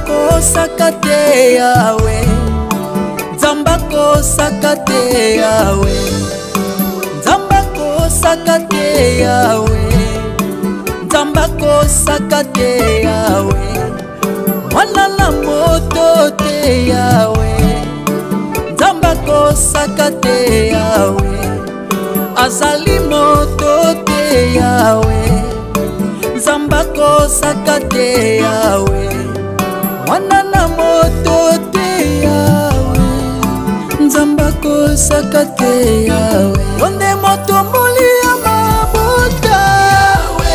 kosaka te yawe, nzamba kosaka te yawe, nzamba kosaka te yawe, nzamba kosaka te yawe, mwana na moto te yawe, nzamba kosaka te yawe, azali moto te yawe, nzamba kosaka te yawe, mwana na moto te yawe, nzamba kosaka te yawe, onde moto mboli ya mabuta yawe,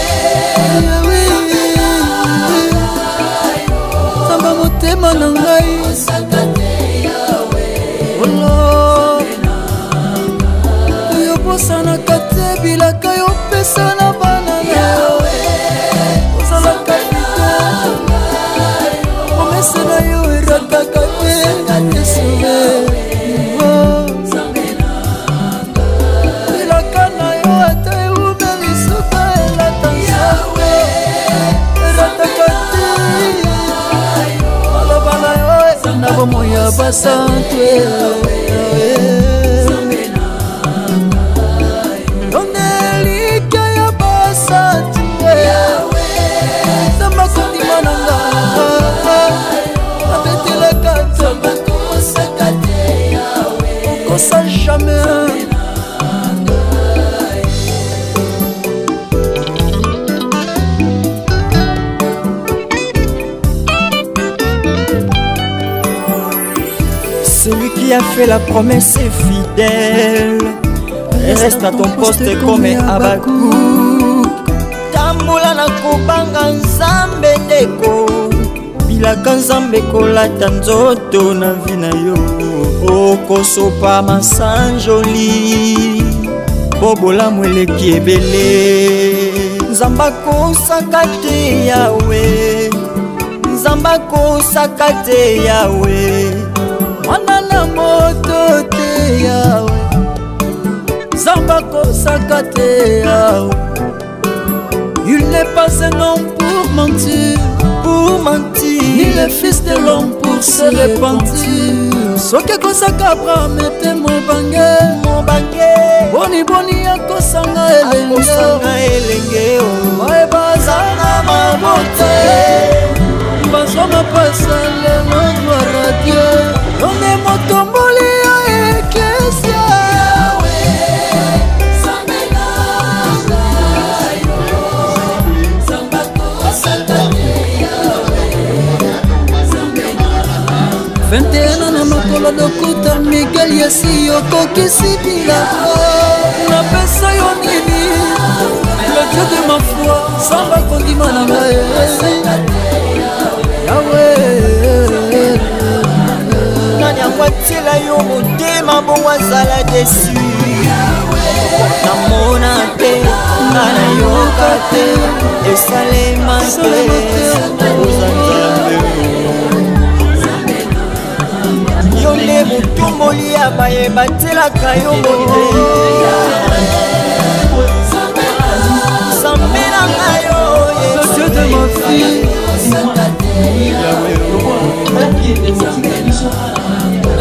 nzamba motema na ngai olo oyo bosanaka te bilaka yo pesa na bana yawe ozalaka fite promese na yo erataka te esime bilaka na yo ata eume lisuka elata nzambe erataka te maloba na yo na bomoi ya basantwe ça jamais. Celui qui a fait la promesse est fidèle, reste à ton poste comme Abakouk. Tambola na kobanga nzambe ndeko, bilaka nzambe kolata nzoto na vi na yo. Okosopa masanjoli bobolamu eleki ebele, nzamba kosaka te yawe, nzamba kosaka te yawe, mwana na moto te yawe, nzamba kosaka te yawe. Il n'est pas un homme pour mentir, ni le fils de l'homme pour se repentir. Soki kosaka Abraham ete mobange, boni akosanga elenge bae bazanga mabote, bazoma pasa lelo gloire à Dieu, onde motomboli ya eklesia Ventena na makolo lokuta Miguel yesi yokokisi bilaka na pesa yo nini, le Dieu de ma foi samba kondima na ngai yawe, nani akwatela yo motema bongo azala desu, namona te ngana yoka te esalema te ozanzambe yonde motumboli ya bayeba telaka yo mote sambe na ngayo le Dieu de ma fille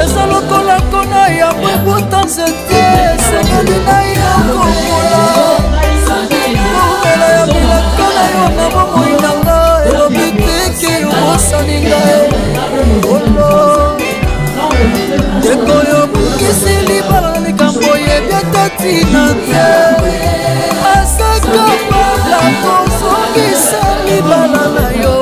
eza lokola kona ya bwebuta nzete esengeli na ina kokola komela ya bilaka na yo na bomoi na nga elobi teke yobosani ngai olo ndeko yo bukisi libala na likambo yebi atati na te asaka babla kozongisa libala na yo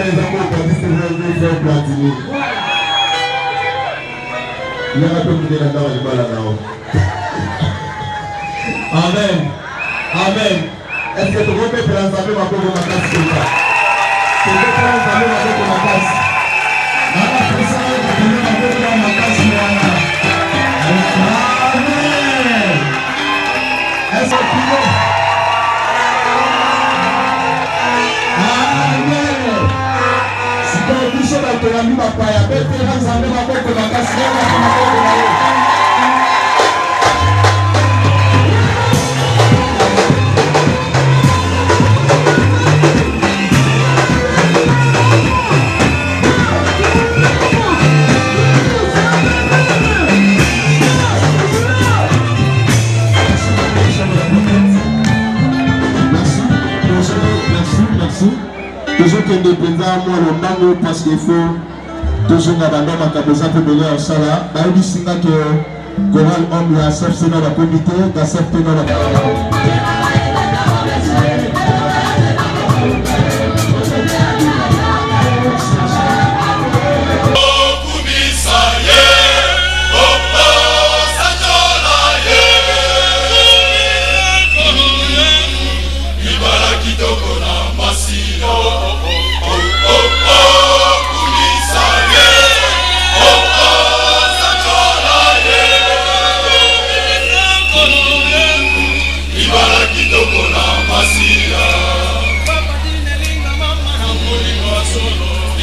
les amours baptistes de faire platiner. Il y a un peu de la dans les balles. Amen. Amen. Est-ce que tu veux faire ensemble ma pauvre ma casse comme ça? Tu veux faire ensemble ma pauvre ma casse? Nana pesa tu veux ma pauvre ma casse là. Amen. Est-ce que tu veux? Amen. Si tu as touché dans ton ami papa, il y a peut-être ensemble ma pauvre ma casse là. Toujours que nous prenons moi le mango parce qu'il faut toujours abandonner ma capacité de donner un salaire. Il dit que Coral homme la accepté dans la comité, d'accepter dans la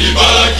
Ibala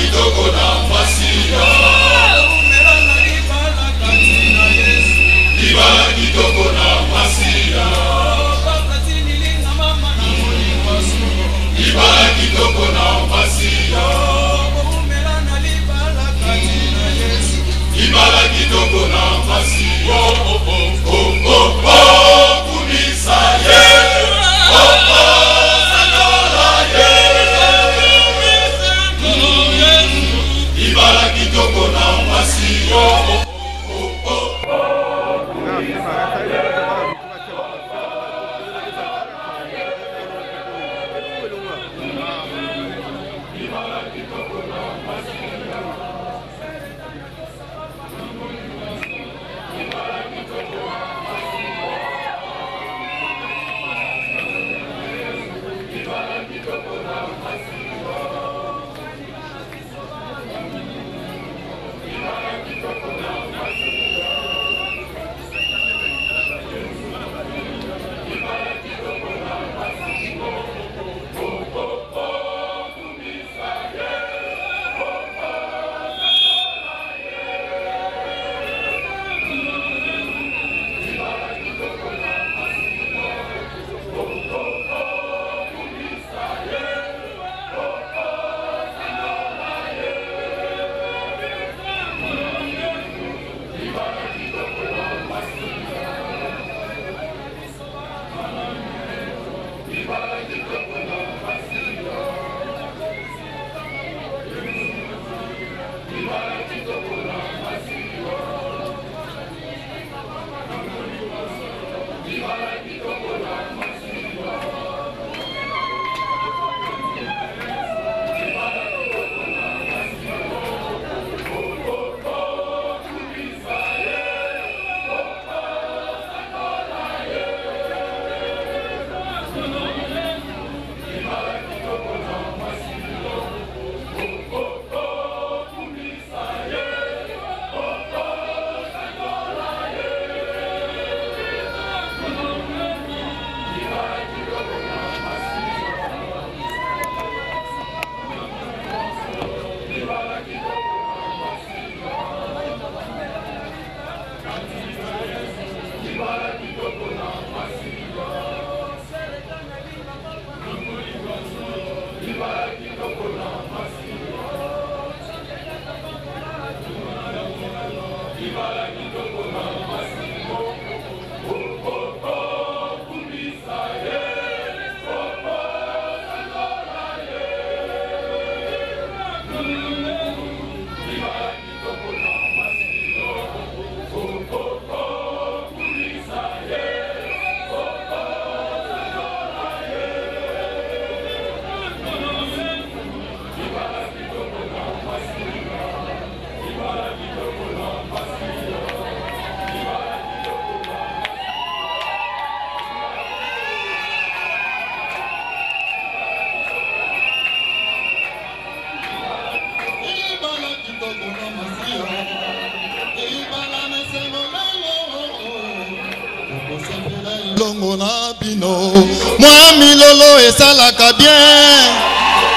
kombo na bino. Moi milolo esalaka bien.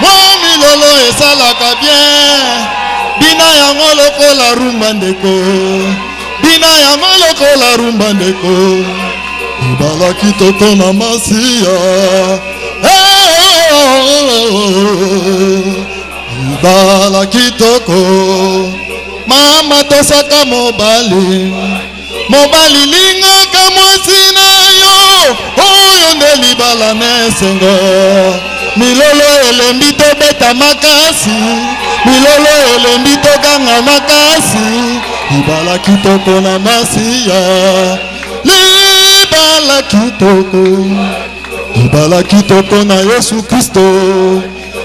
Moi milolo esalaka bien. Bina yango lokola rumba ndeko. Bina yango lokola rumba ndeko. Ibala kitoko na masia. Ibala kitoko. Mama tosaka mobali. Mobali lingaka mwasi na yo. Oyo nde libala nesengo. Milolo elembi tobeta makasi. Milolo elembi toganga makasi. Libala kitoko na masia. Libala kitoko. Libala kitoko na Yesu Kristo.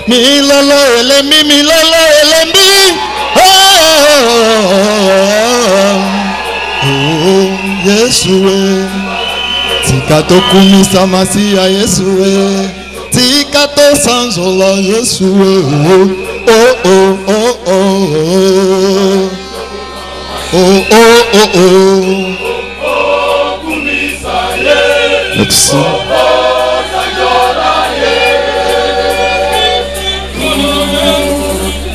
Milolo elembi, milolo elembi. Oh, Yesu tika tokumisa masia Yesu tika to sanzola Yesu oh oh oh oh oh oh oh kumisa Yesu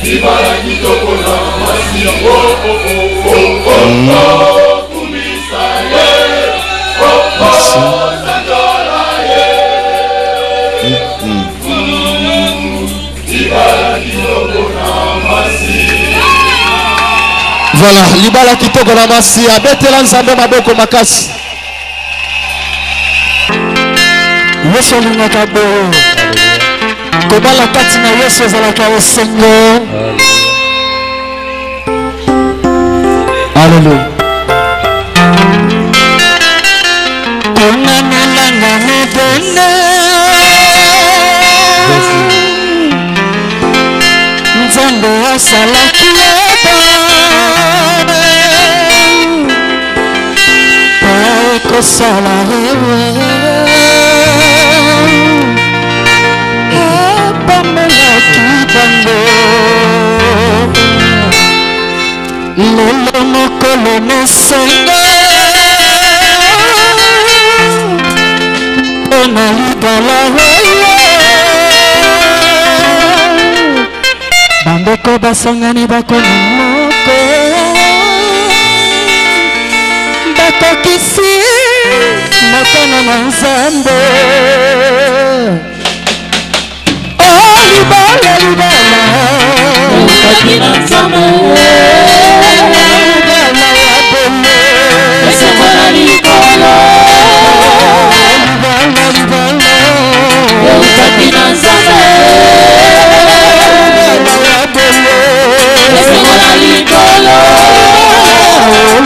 Ibala kitoko na masia oh oh oh oh kumisa Yesu oh oh sanjola Yesu Ibala kitoko na masia. Voilà, libala kitoko na masia betela nzambe maboko makasi. Yesu alingaka bo kobala kati na Yesu ezalaka esengo. Alléluia. Konamelanga mobene Nzambe asalaki ebane po ekosala ewe epamelaki bango lelo mokolo mosengo mpona libala oyo bandeko basangani bakomi moko bakokisi mokano na Nzambe. Oh libala libala okaki na Nzambe libala ya bole esengo na likolo libala libala okaki na Nzambe libala ya bole esengo na likolo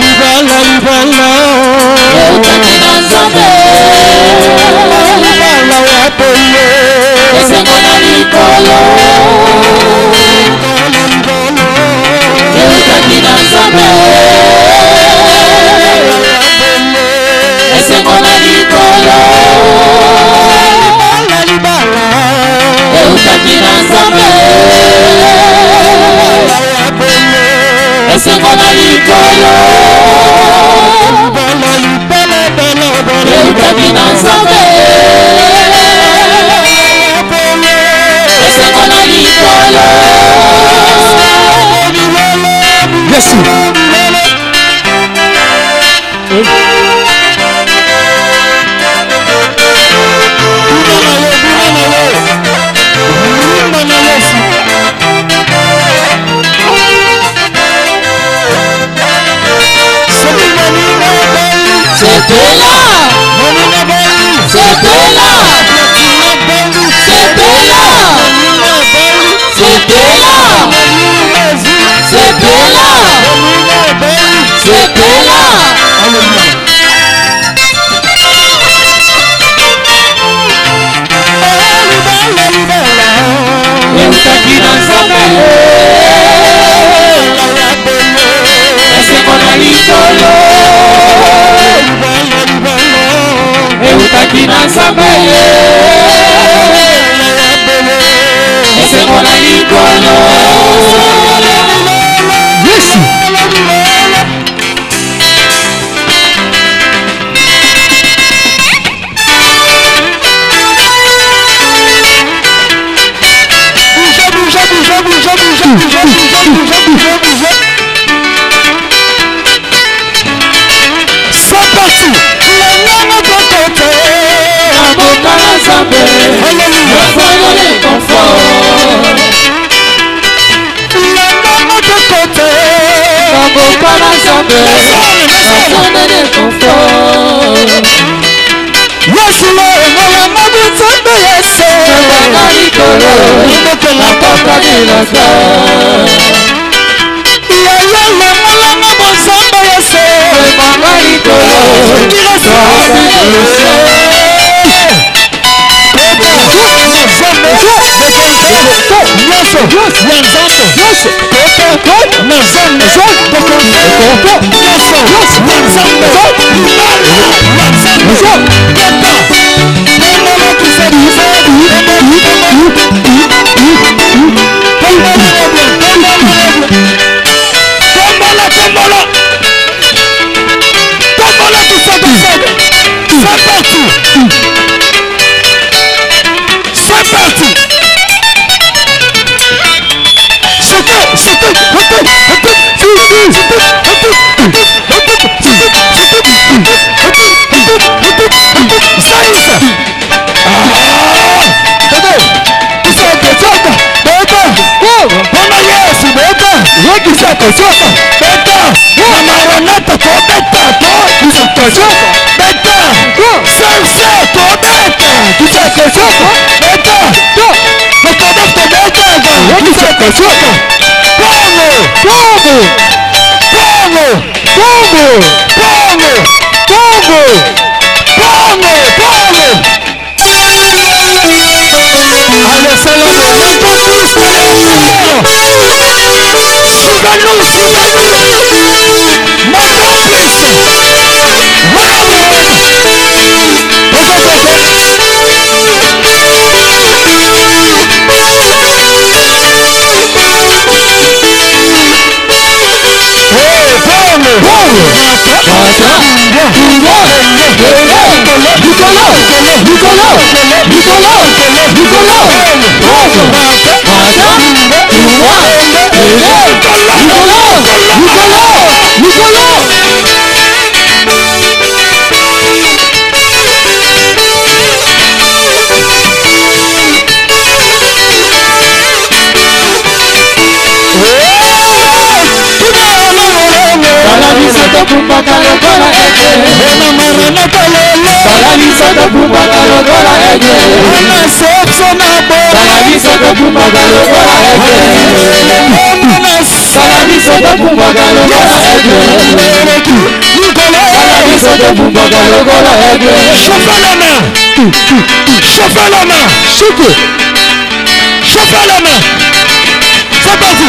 libala libala okaki na Nzambe libala ya bole esengo na likolo eutaki na Nzambe esengo na likolo libala eutaki na Nzambe esengo na likolo eutaki na Nzambe esengo na likolo. Yesu c'était là, c'était là, c'était là, c'était là, c'était là, c'était là. Eutaki na Nzambe esengo na likolo eutaki na Nzambe esengo na likolo. Yesu Bokana Zambe, zone de confort. Yasulo, mola mabutambe yese. Bakari kolo, na papa de la Yayala, mola mabutambe yese. Bakari kolo, na papa de Chauffez la main. Chauffez la main. C'est parti.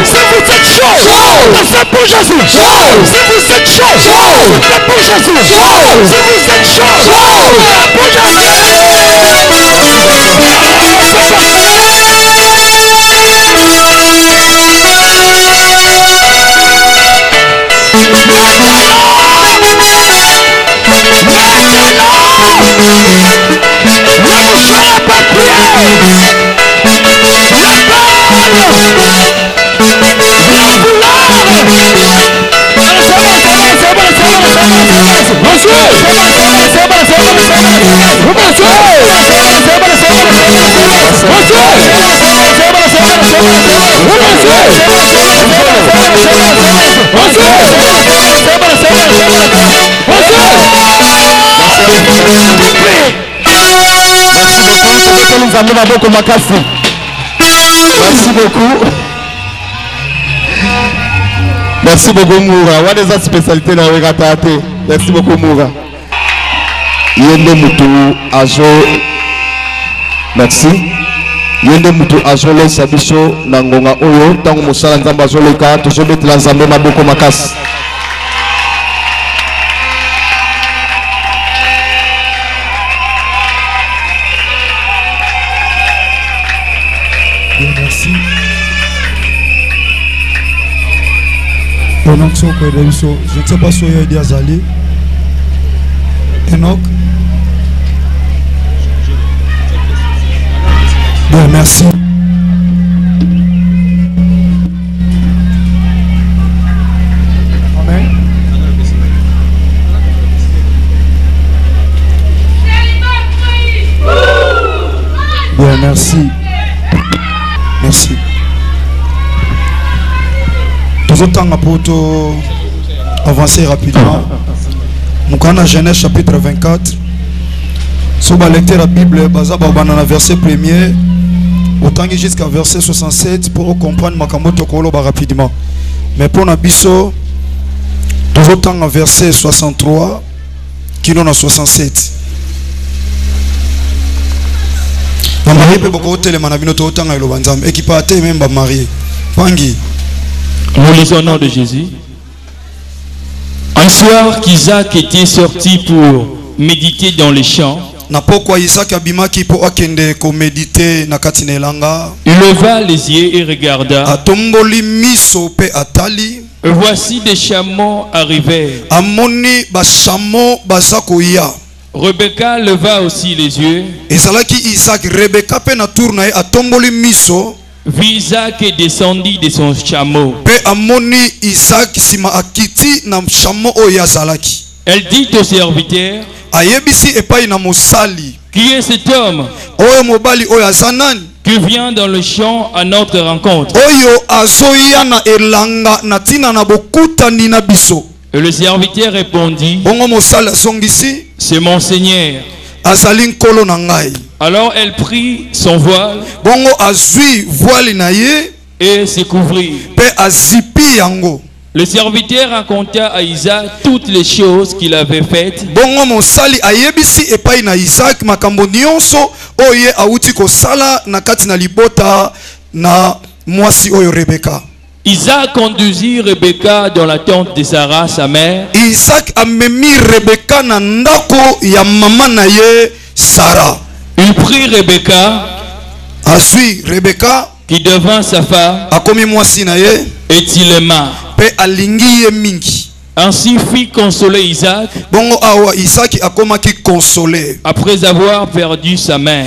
Si vous êtes chaud, c'est pour Jésus. Si vous êtes chaud, c'est pour Jésus. Si vous êtes chaud, c'est pour Jésus. Merci beaucoup Moura. What is that spécialité dans le Ratate? Merci beaucoup Moura. Yende Mutu Ajo. Merci. Yende Mutu Ajo le sabiso nangonga oyo tango musala nzamba zo leka tozo betela nzambe maboko makasi. Merci. Je ne sais pas si il y a Azali. Enoch. Bien, merci. Amen. Bien, merci. Merci. Tout autant pour avancer rapidement. Nous avons Genèse chapitre 24. Si vous lectez la Bible, verset 1er, autant jusqu'à verset 67 pour comprendre Makamoto Koloba rapidement. Mais pour Nabiso, tout autant verset 63, qui n'en a 67. Nous lisons au nom de Jésus. Un soir qu'Isaac était sorti pour méditer dans les champs, il leva les yeux et regarda. Et voici des chameaux arrivèrent. Rebecca leva aussi les yeux. Vit Isaac et descendit de son chameau. Elle dit au serviteur, qui est cet homme qui vient dans le champ à notre rencontre? Et le serviteur répondit, c'est mon Seigneur. Alors elle prit son voile et se couvrit. Le serviteur raconta à Isaac toutes les choses qu'il avait faites. Isaac conduisit Rebecca dans la tente de Sarah, sa mère. Il prit Rebecca, qui devint sa femme, et il l'aima. Ainsi fit consoler Isaac après avoir perdu sa mère.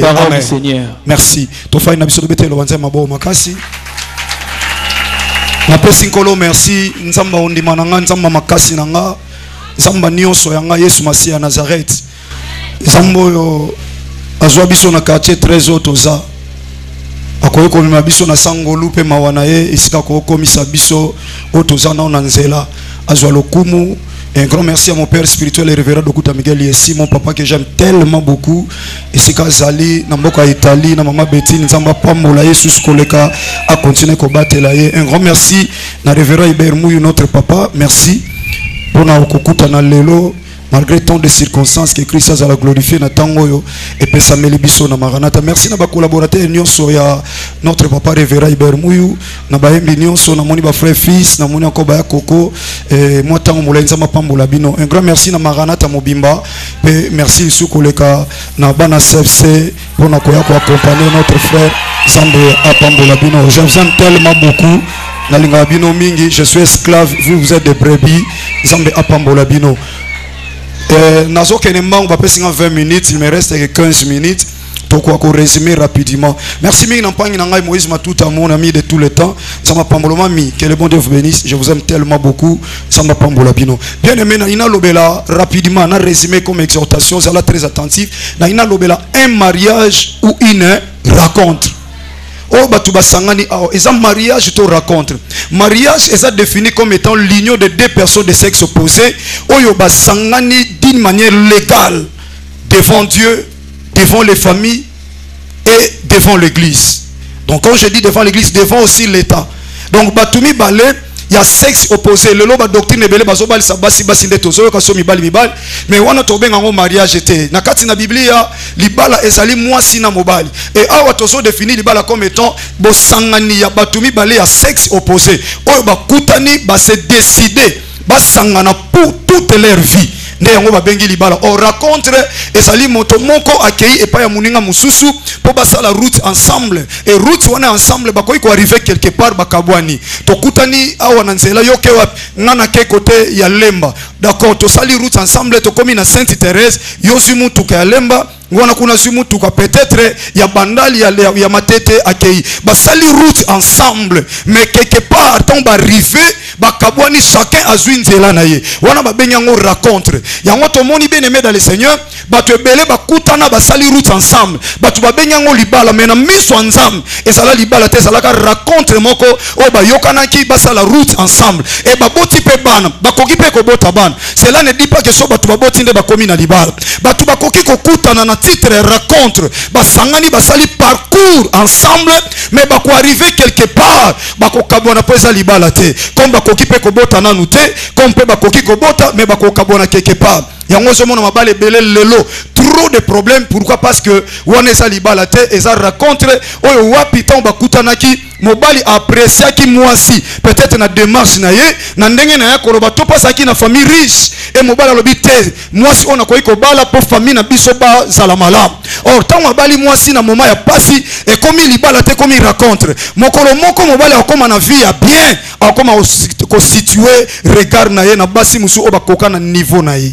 Parole du Seigneur. Merci. Merci. Nzamba ondimananga nzamba makasi nanga nzamba nyonso yanga Yesu Masiya Nazareth. Nzambo yo azwa biso na quartier 13 toza. Akoyo komima biso na sangolu pe mawana ye isika ko komisa biso otoza na nzela azwa lokumu. Un grand merci à mon père spirituel et révérend Dokuta Miguel Yessi, mon papa que j'aime tellement beaucoup. Et c'est Zali, Namboka Italie, na maman Betty, Nzamba Pamola Yesus Koleka a continué à battre là. Un grand merci na révérend Ibermou, notre papa. Merci pour na okukuta na lelo. Malgré tant de circonstances que Christ a glorifié na tangoyo et pesameli biso na maranata. Merci na ba collaborateur nyonso ya notre papa révérend Ibermuyu na ba yembi nyonso na moni ba frère fils na moni encore ba koko et moi tango molenza mapambola bino. Un grand merci na maranata mobimba et merci sukoleka na bana CFC pour na koya ko accompagner notre frère Zambe apambola bino. Je vous aime tellement beaucoup. Na linga bino mingi, je suis esclave, vous êtes des brebis. Zambe apambola bino. Nazo kenemba on va passer 20 minutes, il me reste 15 minutes. Donc on va résumer rapidement. Merci mingi n'ampangi nangai Moïse Matuta, mon ami de tout le temps. Ça m'a pambola mi, que le bon Dieu vous bénisse. Je vous aime tellement beaucoup. Ça m'a pambola bino. Bien aimé, na ina lobela rapidement, na résumé comme exhortation, ça là très attentif. Na ina lobela un mariage ou une rencontre. Oh batuba sangani oh et ça mariage te raconte. Mariage est défini comme étant l'union de deux personnes de sexe opposé. Oh yo ba sangani d'une manière légale devant Dieu, devant les familles et devant l'église. Donc quand je dis devant l'église, devant aussi l'État. Donc batumi balé, il y a sexe opposé. Le loba doctrine belé bazobal sabasi basinde tozo ka so mibali mibali. Mais wana to benga ngo mariage était. Na kati na Biblia libala ezali mwasi na mobali. Et awa tozo définit libala comme étant bosangani ya batumi balé ya sexe opposé. Oyo bakutani ba se décider basangana pour toute leur vie. Nde yango babengi libala o rencontre ezali moto moko akei epa ya muninga mususu po basala route ensemble et route wana ensemble bakoki ko arriver quelque part bakabwani tokutani awa na nzela yoke wa ngana ke côté ya Lemba d'accord to sali route ensemble to komi na Sainte Thérèse yozimu tuka ya Lemba ngwana kuna zimu tuka peut-être ya bandali ya matete akei basali route ensemble mais quelque part ton ba arriver bakabwani chacun azui nzela na ye wana babenga ngo rencontre yango to moni bien aimé dans le Seigneur bato ebele bakutana basali route ensemble bato babenga ngo libala mais na miso nzambe ezala libala te ezalaka rencontre moko o bayokanaki basala route ensemble et baboti pe bana bakoki pe kobota bana cela ne dit pas que so bato baboti nde bakomi na libala bato bakoki kokutana na titre rencontre basangani basali parcours ensemble mais bako arriver quelque part bako kabona po eza libala te comme bakoki pe kobota nanu te comme pe bakoki kobota mais bako kabona quelque part yango zomona mabale belé lelo trop de problèmes. Pourquoi? Parce que wana eza libala te eza rencontre oyo wapi tan bakutanaki mobali apprécier ki mwasi peut-être na démarche na ye na ndenge na ya koloba to pasaki na famille riche et mobali alobi te mwasi ona koyi ko bala po famille na biso ba zala malamu. Or tan mobali mwasi na moment ya pasi et komi libala te komi rencontre mokolo moko mobali akoma na vie ya bien akoma ko situer regard na ye na basi musu oba koka na niveau na ye.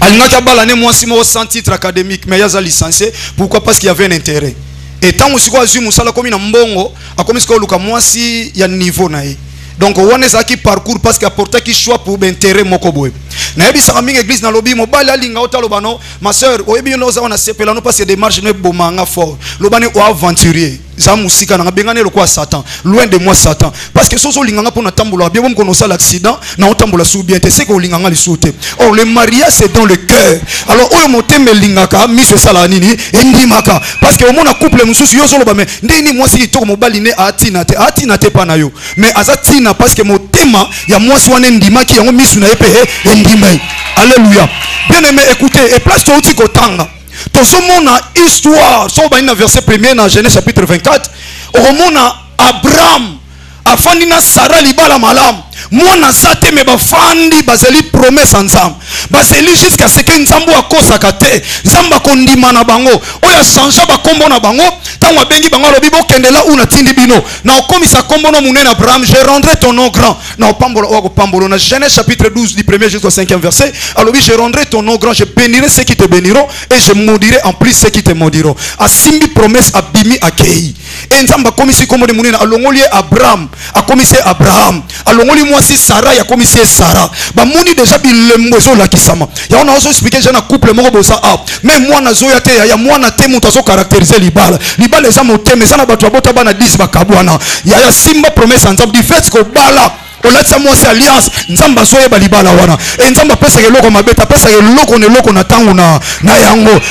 Alinaka balane mwasi mo sans titre académique mais yaza licencié. Pourquoi? Parce qu'il y avait un intérêt. Et tant que siko azu musala komi na mbongo akomi siko luka mwasi ya niveau na ye. Donc on est qui parcours parce qu'il apporte qui choix pour intérêt moko boy. Na yebi sa mingi église na lobby mobali alinga otaloba no ma sœur oyebi no za wana sepela no parce que démarche ne bomanga fort. Lobane o aventurier. Za musika na bengane le quoi Satan. Loin de moi Satan. Parce que soso linganga pour na tambola bien comme ça l'accident na otambola sou bien te c'est que linganga li sauter. Or le mariage c'est dans le cœur. Alors oyo moteme lingaka miso sala nini endimaka parce que au monde couple mususu yo solo ba mais ndeni moi si to mobali ne atina te pa na yo. Mais azatina parce que motema ya moi si wana ndimaki yango miso na yepe endimai. Alléluia. Bien aimé écoutez et place to uti kotanga. Tozomona histoire so ba ina verset 1er dans Genèse chapitre 24 omona Abraham afandi na Sarah libala malam mwana zate me bafandi bazeli promesse ensemble bazeli jusqu'à ce que nzambo akosaka te nzamba kondima na bango oya changer ba kombo na bango tango bengi bango lobi bokendela una tindi bino na okomisa kombo no munene Abraham je rendrai ton nom grand na opambolo na Genèse chapitre 12 du 1er jusqu'au 5e verset alobi je rendrai ton nom grand je bénirai ceux qui te béniront et je maudirai en plus ceux qui te maudiront asimbi promesse abimi akei et nzamba komisi kombo de munene alongoli Abraham akomisi Abraham alongoli mwasi Sarah ya komisi Sarah ba muni déjà bilembo zo la kisama ya on a aussi expliqué jana couple moko bosa a mais moi na zo ya te ya mwana te muto so caractériser libala eza moteme eza na bato abota bana 10 bakabwana ya simba promesse ensemble du fait ko bala olatsa mwasi alliance nzamba soye balibala wana e nzamba pesa ke loko mabeta pesa ke loko na tangu na yango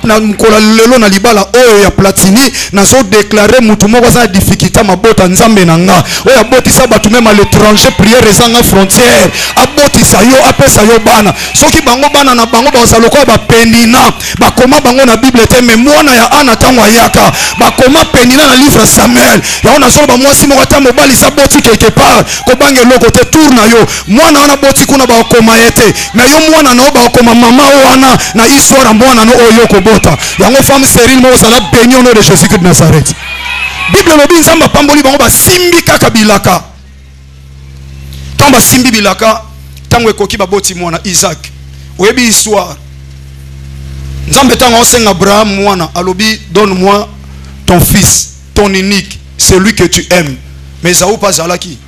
na mkola lelo na libala oyo ya platini na so déclarer mutu moko za difficulté mabota nzambe nanga oyo aboti sa batu même à l'étranger prière ezanga frontière aboti sa yo apesa yo bana soki bango bana na bango ba loko ba pendina bakoma bango na Bible te mais mwana ya ana tangu ayaka bakoma pendina na livre Samuel ya ona so ba mwasi moko ta mobali sa boti quelque part ko loko te tour na yo mwana wana boti kuna ba okoma yete na yo mwana na ba okoma mama wana na histoire mwana no oyo ko bota yango femme stérile mo sala béni au nom de Jésus de Nazareth. Bible lobi nzamba pamboli bango ba simbi kaka bilaka tamba simbi bilaka tango ekoki ba boti mwana Isaac oyebi histoire Nzambe tanga osenga Abraham mwana alobi donne-moi ton fils, ton unique, celui que tu aimes. Mais Esaü pas zalaki.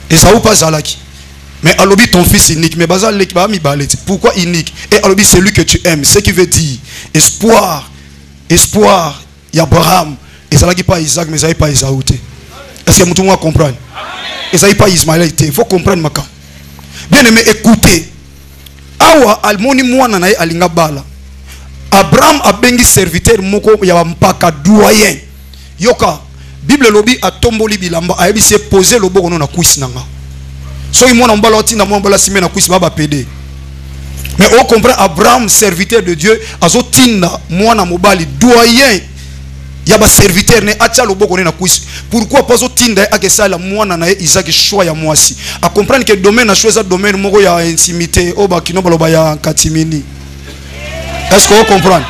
Esaü pas zalaki. Mais alobi ton fils unique. Mais bazal leki ba mi baleti. Pourquoi unique? Et alobi celui que tu aimes. Ce qui veut dire espoir. Espoir. Abraham. Ezalaki pas Isaac, mais Esaü pas Esaü. Est-ce que tout le monde comprend? Esaü pas Ismaël. Il faut comprendre ma. Bien aimé, écoutez. Awa almoni mwana na ye alinga bala. Abraham a bengi serviteur moko ya mpaka doyen. Yoka Bible lobi a tomboli bilamba a yebi se poser loboko na kuisi nanga. So imona mbala otinda mwa mbala sime na kuisi baba pede. Mais on comprend Abraham serviteur de Dieu azo tinda mwana mobali doyen ya ba serviteur ne atia loboko na kuisi. Pourquoi pas zo tinda akesa la mwana na Isaac choix ya mwasi. A comprendre que domaine a choisi domaine moko ya intimité oba kinoba loba ya katimini. Est-ce qu'on comprend?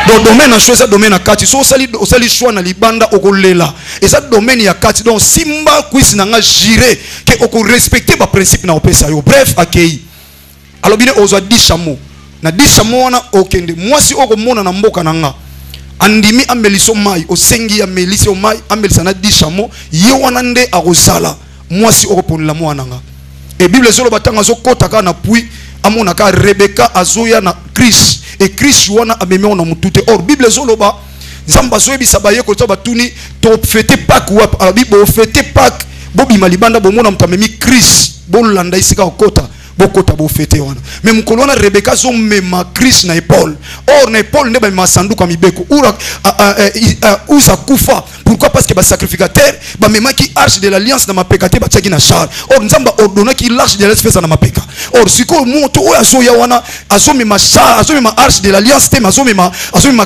Donc domaine a choisi domaine à kati. So osali choix na libanda okolela. Et ça domaine ya kati. Donc simba kwisi nanga jire que oko respecter ba principe na opesa yo. Bref akei. Alors bien ozo 10 chameaux. Na 10 chameaux wana okende. Moi si oko mona na mboka nanga. Andimi ameliso mai osengi ameliso mai amelisa na 10 chameaux. Ye wana nde akozala. Moi si oko ponela mwana nanga. Et Bible solo batanga zo kotaka na pui amona ka Rebecca azoya na Chris. Et Christ wana ameme on mutute. Or Bible zoloba nzamba zoyebi sabaye ko toba tuni to fete Pâques wa ala Bible fete Pâques bobi malibanda bomona mtamemi Christ bolanda isika okota bokota bo fete wana. Mais mkolona Rebecca zo mema Christ na Paul. Or na Paul ne ba masanduka mibeko ura usa kufa. Pourquoi? Parce que ba sacrificateur ba mema ki arche de l'alliance na mapekate ba tchaki na char. Or nzamba ordonna ki l'arche de l'alliance fesa na mapeka. Or siko moto o azo ya wana azo mema char azo mema arche de l'alliance te azo mema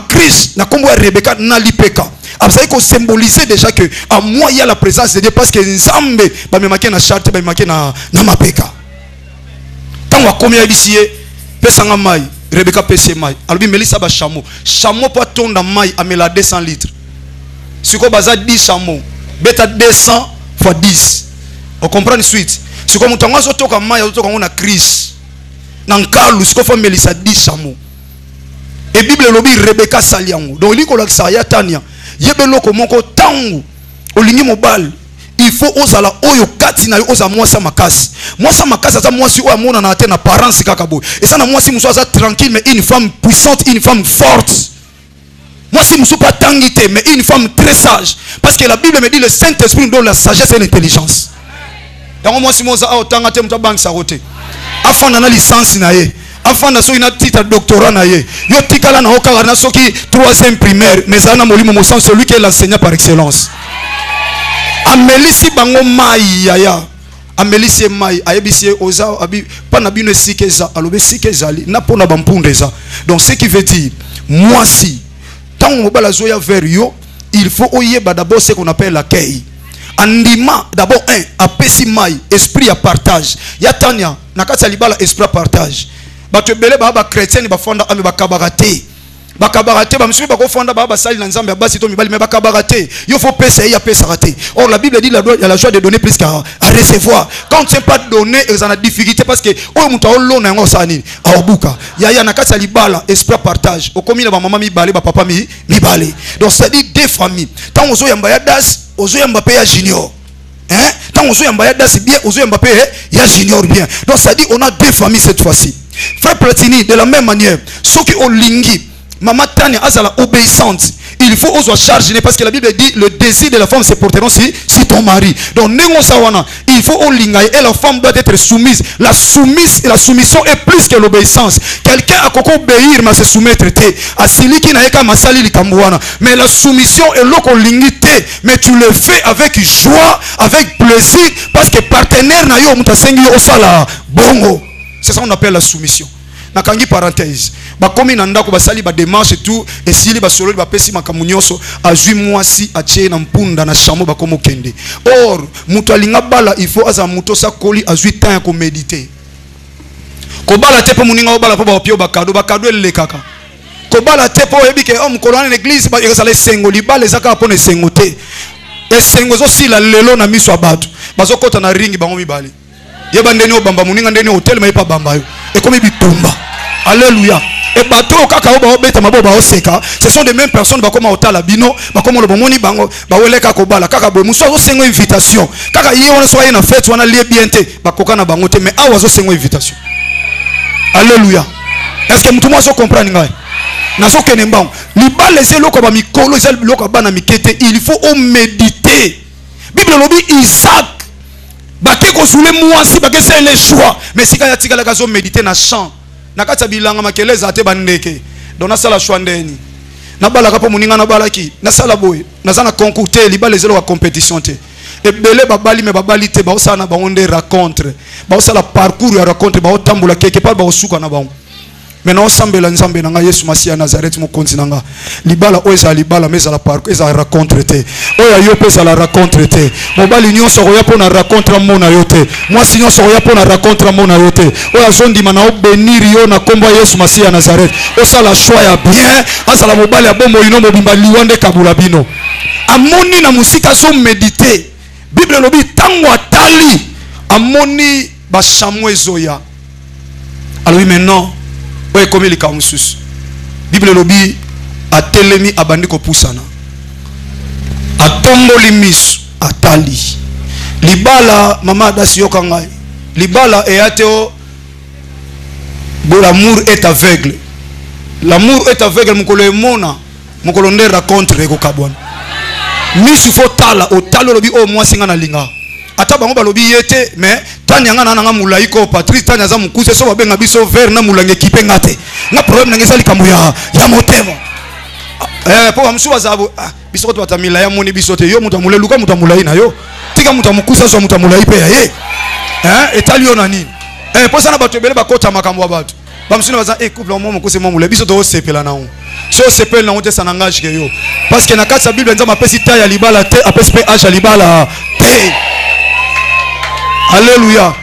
Christ na kombo ya Rebecca na lipeka. Absai ko symboliser déjà que à moi il y a la présence de Dieu parce que nzambe ba mema ki na char te ba mema ki na mapeka. Tant wa komi ya bisiye pesa nga mai Rebecca pese mai. Alobi melisa ba chameau. Chameau pa tonda mai amela 200 litres. Si vous avez 10 chameaux, bêta 200 fois 10. On comprend suite. Si vous avez un crise, dans le cas où vous avez 10 chameaux. Et la Bible dit Rebecca Saliango. Donc, il y a Tania. Il y a des gens qui ont il faut oser la oyo katina oza moi ça makasi. Moi ça makasi ça moi si o amona na tena parents kakabo. Et ça na moi si muso ça tranquille mais une femme puissante, une femme forte. Moi si je ne suis pas tangité, mais une femme très sage. Parce que la Bible me dit le Saint-Esprit nous donne la sagesse et l'intelligence. Et moi si je suis tangité, je suis banque saroté. Afin d'ana licence naie. Afin d'ana une titre doctorat naie. Yo tikala na okara na soki 3e primaire. Mais ana molimo mo sens celui qui est l'enseignant par excellence. Amelisi bango mai yaya. Amelisi mai ayebisi oza abi pana bino sikeza alobe sikezali na pona bampundeza. Donc ce qui veut dire moi si tant on va la zoya vers yo, il faut oyeba d'abord ce qu'on appelle l'accueil. Andima d'abord apesi mai esprit à partage. Ya tanya nakati libala esprit à partage. Ba te belé ba chrétien ba fonda ame ba kabarate. Ba kabarate ba msubi ba ko fonda ba sali na nzambe ba sito mibali mais ba kabarate. Yo faut pesa ya pesa raté. Or la Bible dit il y a la joie de donner plus qu'à recevoir. Quand on ne sait pas donner, ils ont la difficulté parce que oh muta olo na ngo sani. Aobuka. Ya nakati libala esprit à partage. Okomi na ba maman mi balé ba papa mi balé. Donc ça dit deux familles. Tant ozo yamba ya das, ozo yamba pe ya junior. Hein? Tant ozo yamba ya das bien, ozo yamba pe ya junior bien. Donc ça dit on a deux familles cette fois-ci. Frère Platini de la même manière, ceux qui ont lingi Maman Tania azala obéissante. Il faut oser charger parce que la Bible dit le désir de la femme se porteront si ton mari. Donc il faut olinga et la femme doit être soumise. La soumission est plus que l'obéissance. Quelqu'un a koko obéir mais se soumettre te. Asili ki na eka masali likambuana. Mais la soumission est loko lingité. Mais tu le fais avec joie, avec plaisir parce que partenaire na yo mutasengi osala bongo. C'est ça qu'on appelle la soumission. Nakangi parenthèse. Ba komi na ndako basali ba démarche tout et sili ba solo ba pesi makamunyoso azui mwasi atie na mpunda na chamo ba komo kende. Or mutu alinga bala il faut aza muto sa koli azui temps ko méditer. Ko bala te po muninga obala po ba opio ba kado ele kaka. Ko bala te po ebike o mkolwana na église ba yesala sengo libala ezaka po na sengo te. E sengo zo sila lelo na miso abatu. Bazo kota na ringi bango mibali. Yeba ndeni obamba muninga ndeni hotel mais pas bamba yo. Et comme bitumba. Alléluia. et bateau kaka o beta maboba o seka, ce sont des mêmes personnes ba koma otala bino, ba koma lo bomoni bango, ba weleka ko bala kaka boy muso o sengo invitation. Kaka yé on soit na fête wana lié bien te, ba koka na bango te mais awa zo sengo invitation. Alléluia. Est-ce que tout le monde comprend ngai? Nazo kenemba. Libala les loko ba mikolo, les loko ba na mikete, il faut méditer. Bible lobi Isaac bake ko soule mwasi bake c'est le choix mais sika ya tika la kazo méditer na chant na kati bilanga makeleza ate bandeke donc na sala choix ndeni na bala ka po muninga na balaki na sala boy na zana concours te libala les loko compétition te et belé babali me babali te ba osana ba onde rencontre ba osala parcours ya rencontre ba otambola quelque part ba osuka na ba. Maintenant, sambela nzambe nanga Yesu Masia Nazareth mo kontinanga. Libala oza libala meza la parcours eza rencontre te. Oya yo pesa la rencontre te. Mobali nyonso oya pona rencontre mona yote. Moi sinon so oya pona rencontre mona yote. Oya zondi mana obénir yo na komba Yesu Masia Nazareth. Osa la choix ya bien, asa la mobali ya bombo ino mobimba liwande kabula bino. Amoni na musika zo méditer. Bible lobi tango atali. Amoni ba chamwe zoya. Alors oui maintenant ouais, comme il est Bible lobi a telemi abandi ko pusana. A tomboli mis atali. Libala mama dasi yokangai. Libala e ateo bo l'amour est aveugle. L'amour est aveugle mukolo emona mukolo nde raconte ko kabwana. Mis faut tala o talo lobi o moi singa na linga. Ata bango balobi yete mais tani yanga na nga mulai ko Patrice tani aza mukuse so babenga biso ver na mulange kipe ngate na problème na ngeza likambo ya motema po amsu bazabo biso ko batamila ya moni biso te yo muta muleluka muta mulai na yo tika muta mukusa so muta mulai pe ya ye etali yo na nini po sana bato ebele bakota makambo ya bato bamsuna baza couple mo mukuse mo mulai biso to sepela na on so sepela na on te sanangage ke yo parce que na kati sa Bible nzama pesi ta ya libala te apesi pe age ya libala te. Alléluia.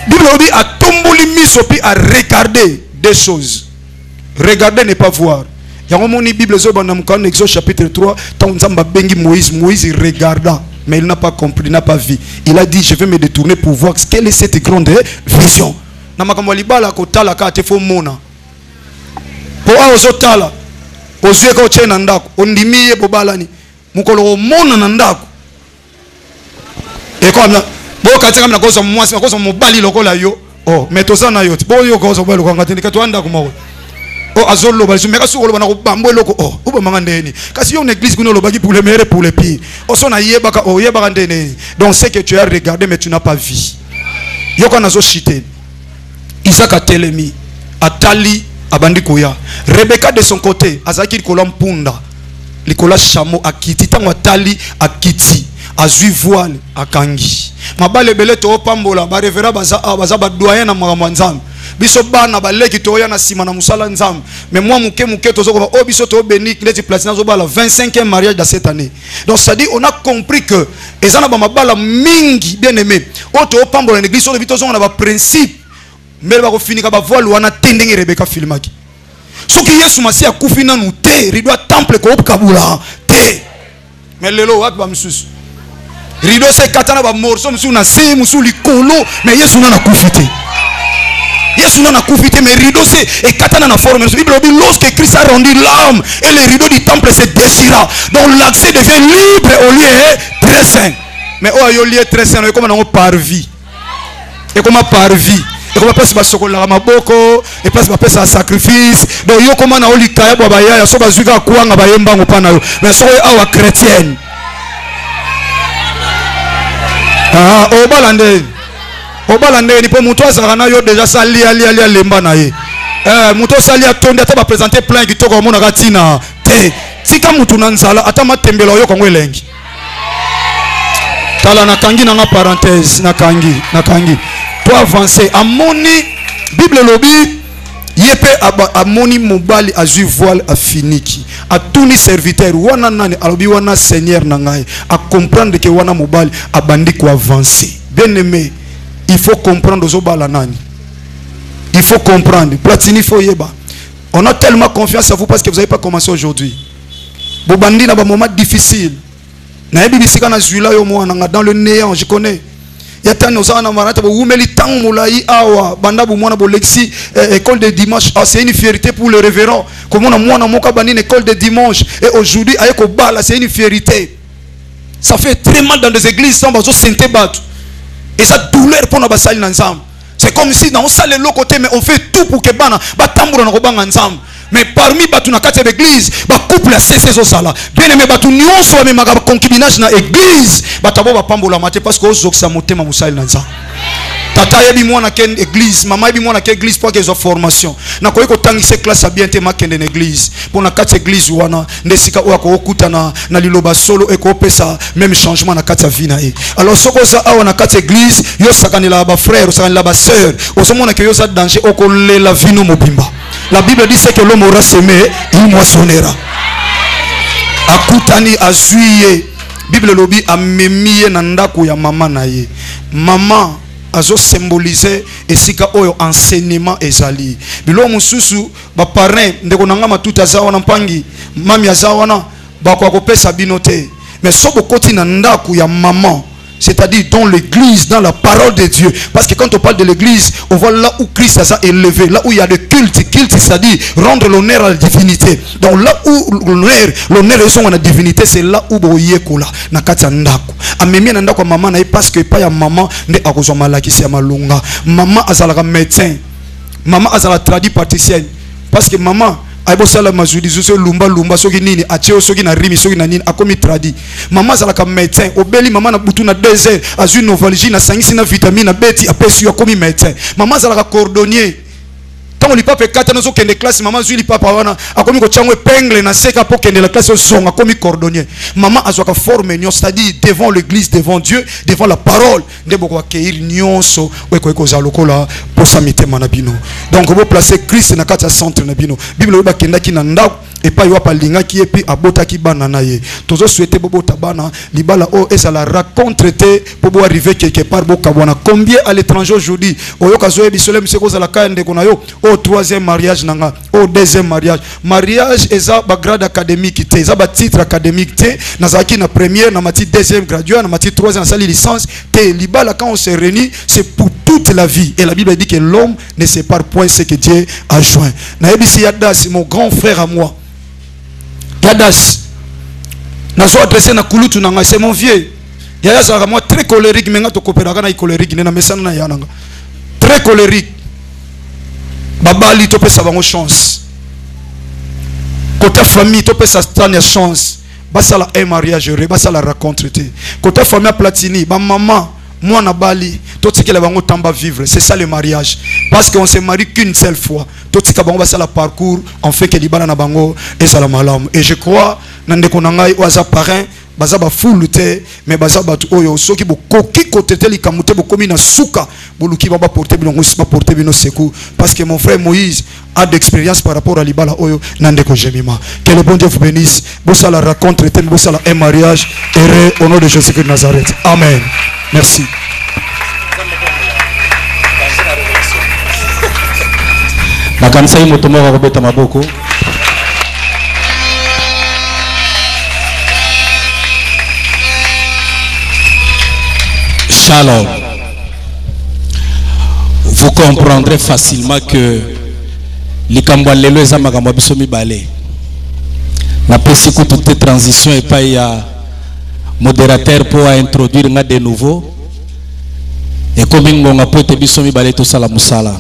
Bible dit à tomboli misopi à regarder des choses. Regarder n'est pas voir. Il y a un moment Bible dans Exode chapitre 3, tant Nzamba bengi Moïse regarda, mais il n'a pas compris, il n'a pas vu. Il a dit je vais me détourner pour voir quelle est cette grande vision. Na makambo libala ko tala ka te fo mona. Po a ozotala. Ozwe ko chena ndako, ondimiye bobalani. Mukolo mona na ndako. Et comme bo katika mna kozo mwasi kozo mobali lokola yo oh metosana yo bo yo kozo balo kwa ngatindi katwanda kumawo oh azolo bali sumeka sukolo bana kubambo loko oh uba mangandeni kasi yo l'église kuno lobaki pour le meilleur pour le pire oh sona yebaka oh yebaka ndeni donc c'est que tu as regardé mais tu n'as pas vu yo kana zo chité Isaac a telemi atali abandi koya Rebecca de son côté azaki likola mpunda likola chameau akiti tango atali akiti azui voile akangi mabale bele to pambola ba revera baza ba doyen na makambo nzambe biso bana baleki to ya na sima na musala nzambe mais moi muke to zoko o biso to béni leti place na zo bala 25e mariage de cette année donc ça dit on a compris que ezana ba mabala mingi bien aimé o to pambola l'église so bito zo na ba principe mais ba ko finika ba voile wana tendenge Rebecca filmaki soki Yesu Masia akufi na nu te rido temple ko kabula te mais lelo wat ba msusu rido se katana ba morso msu na se msu likolo mais Yesu na kufite Yesu na kufite mais rido se et katana na forme Bible dit lorsque Christ a rendu l'âme et le rideau du temple se déchira donc l'accès devient libre au lieu très saint mais oh yo lieu très saint comme na parvis et comme parvis et comme passe ba sokola maboko et passe ba pesa sacrifice donc yo comme na olikaya ba ya so bazuka kuanga ba yemba ngopana yo mais so awa chrétienne obalande ni po muto azana yo déjà sali ali lemba na ye muto sali atonde ata ba présenter plein kitoko mona katina te tika mutu na nzala ata matembelo yo kongo elengi tala na kangi na parenthèse na kangi pour avancer amoni Bible lobi yepe amoni mobali azui voile afiniki atuni serviteur wana nani alobi wana seigneur na ngai a comprendre que wana mobali abandi ko avancer bien aimé il faut comprendre zobala nani il faut comprendre platini faut yeba on a tellement confiance à vous parce que vous n'avez pas commencé aujourd'hui bobandi na ba moment difficile na yebi bisika na zuila yo mwana dans le néant je connais yatani osana marata bo umeli tangu mulai awa bandabu mwana bo lexi école de dimanche. Ah, c'est une fierté pour le révérend. Comme on a mwana moka bani école de dimanche et aujourd'hui ayeko bala, c'est une fierté. Ça fait très mal dans des églises sans bazo sente bat. Et ça douleur pour na basali ensemble. C'est comme si dans on sale l'autre côté mais on fait tout pour que bana batambura na robanga ensemble. Mais parmi batu na kati l'église, ba couple a cessé so sala. Bien aimé batu nyonso ba mema concubinage na église, batabo ba pambola mate parce que ozoksa motema musali na nzambe. Tata yebi mwana ken église, maman yebi mwana ken église pour que zo formation. Na koyeko tangise classe bien te makende na église. Pour na kati église wana ndesika wako okuta na liloba solo eko pesa même changement na kati vie na e. Alors soko za awa na kati église, yo sakanela ba frère, sakanela ba sœur, osomona ke yo sa danger okolela vino mobimba. La Bible dit que l'homme aura semé, il moissonnera. Akutani azuye. Bible lobi amemiye nandaku ya mama na ye. Mama azo symboliser esika oyo enseignement ezali. Bilo mususu ba parrain ndeko nanga matuta zawana mpangi, mami azawana ba kwa kopesa binote. Mais sobo koti na ndaku ya maman. C'est-à-dire dans l'église, dans la parole de Dieu. Parce que quand on parle de l'église, on voit là où Christ a élevé, là où il y a le culte. Culte, c'est-à-dire rendre l'honneur à la divinité. Donc là où l'honneur est à la divinité, c'est là où il y a na kati ndako. Amemi na ndako maman na parce que pas ya maman ne akozo malaki se malunga. Maman azala médecin. Maman azala tradi praticienne. Parce que maman aibo sala mazudi zuso lumba soki nini acheo soki na rimi soki na nini akomi tradi. Maman zala ka médecin obeli maman na butu na 2 heures azu novalgie na sangisi na vitamine na beti apesi yo akomi médecin. Maman zala ka cordonnier. Tant li papa kata na zo kende classe maman zuli papa wana akomi ko changwe pengle na seka po kende la classe son akomi cordonnier. Maman azwaka forme nyon, c'est-à-dire devant l'église, devant Dieu, devant la parole ndebo ko accueillir nyonso weko ko za lokola pour sa mitema na bino. Donc vous placer Christ na kati centre na bino. Bible ba kenda ki na ndako et pas yo pa linga ki epi abota ki bana na ye. Tozo souhaiter bobo tabana libala o esa la raconte te pour arriver quelque part boka bona. Combien à l'étranger aujourd'hui oyo kazo ebisole mseko za la kande kona yo au 3e mariage nanga au 2e mariage eza ba grade académique te eza ba titre académique te nazaki na première na mati 2e graduat na mati 3e na sali licence te libala quand on se réunit c'est pour toute la vie et la Bible dit que l'homme ne sépare point ce que Dieu a joint. Na ebisi Yadas mon grand frère à moi. Yadas nazo adressé na kulutu nanga c'est mon vieux. Yadas a moi très colérique mais nga to coopéra na colérique na mesana na yananga. Très colérique. Babali to pesa bango chance. Côté famille to pesa stane chance. Basala un mariage heureux, basala rencontre te. Côté famille Platini, ba maman moi na bali to tikela bango tamba vivre, c'est ça le mariage. Parce qu'on se marie qu'une seule fois. To tikela bango basala parcours, on fait que libala na bango et ça la malam. Et je crois nande konangai waza parrain baza ba full te mais baza batu oyo soki bo koki kotete likamute bo komi na suka boluki ba porter bilongo ba porter bino secours parce que mon frère Moïse a d'expérience par rapport à libala oyo nande ko jemima. Que le bon Dieu vous bénisse. Bo ça la rencontre te bo ça la un mariage heureux au nom de Jésus-Christ de Nazareth. Amen. Merci. Na kanisa hii mutomo robeta maboko. Shalom. Vous comprendrez facilement que les Kamboualelo et Zamagambo bisomi balé. La pesi ko toute transition et pas il y a modérateur pour introduire de nouveau. Et comme on a peut bisomi balé tout ça la musala.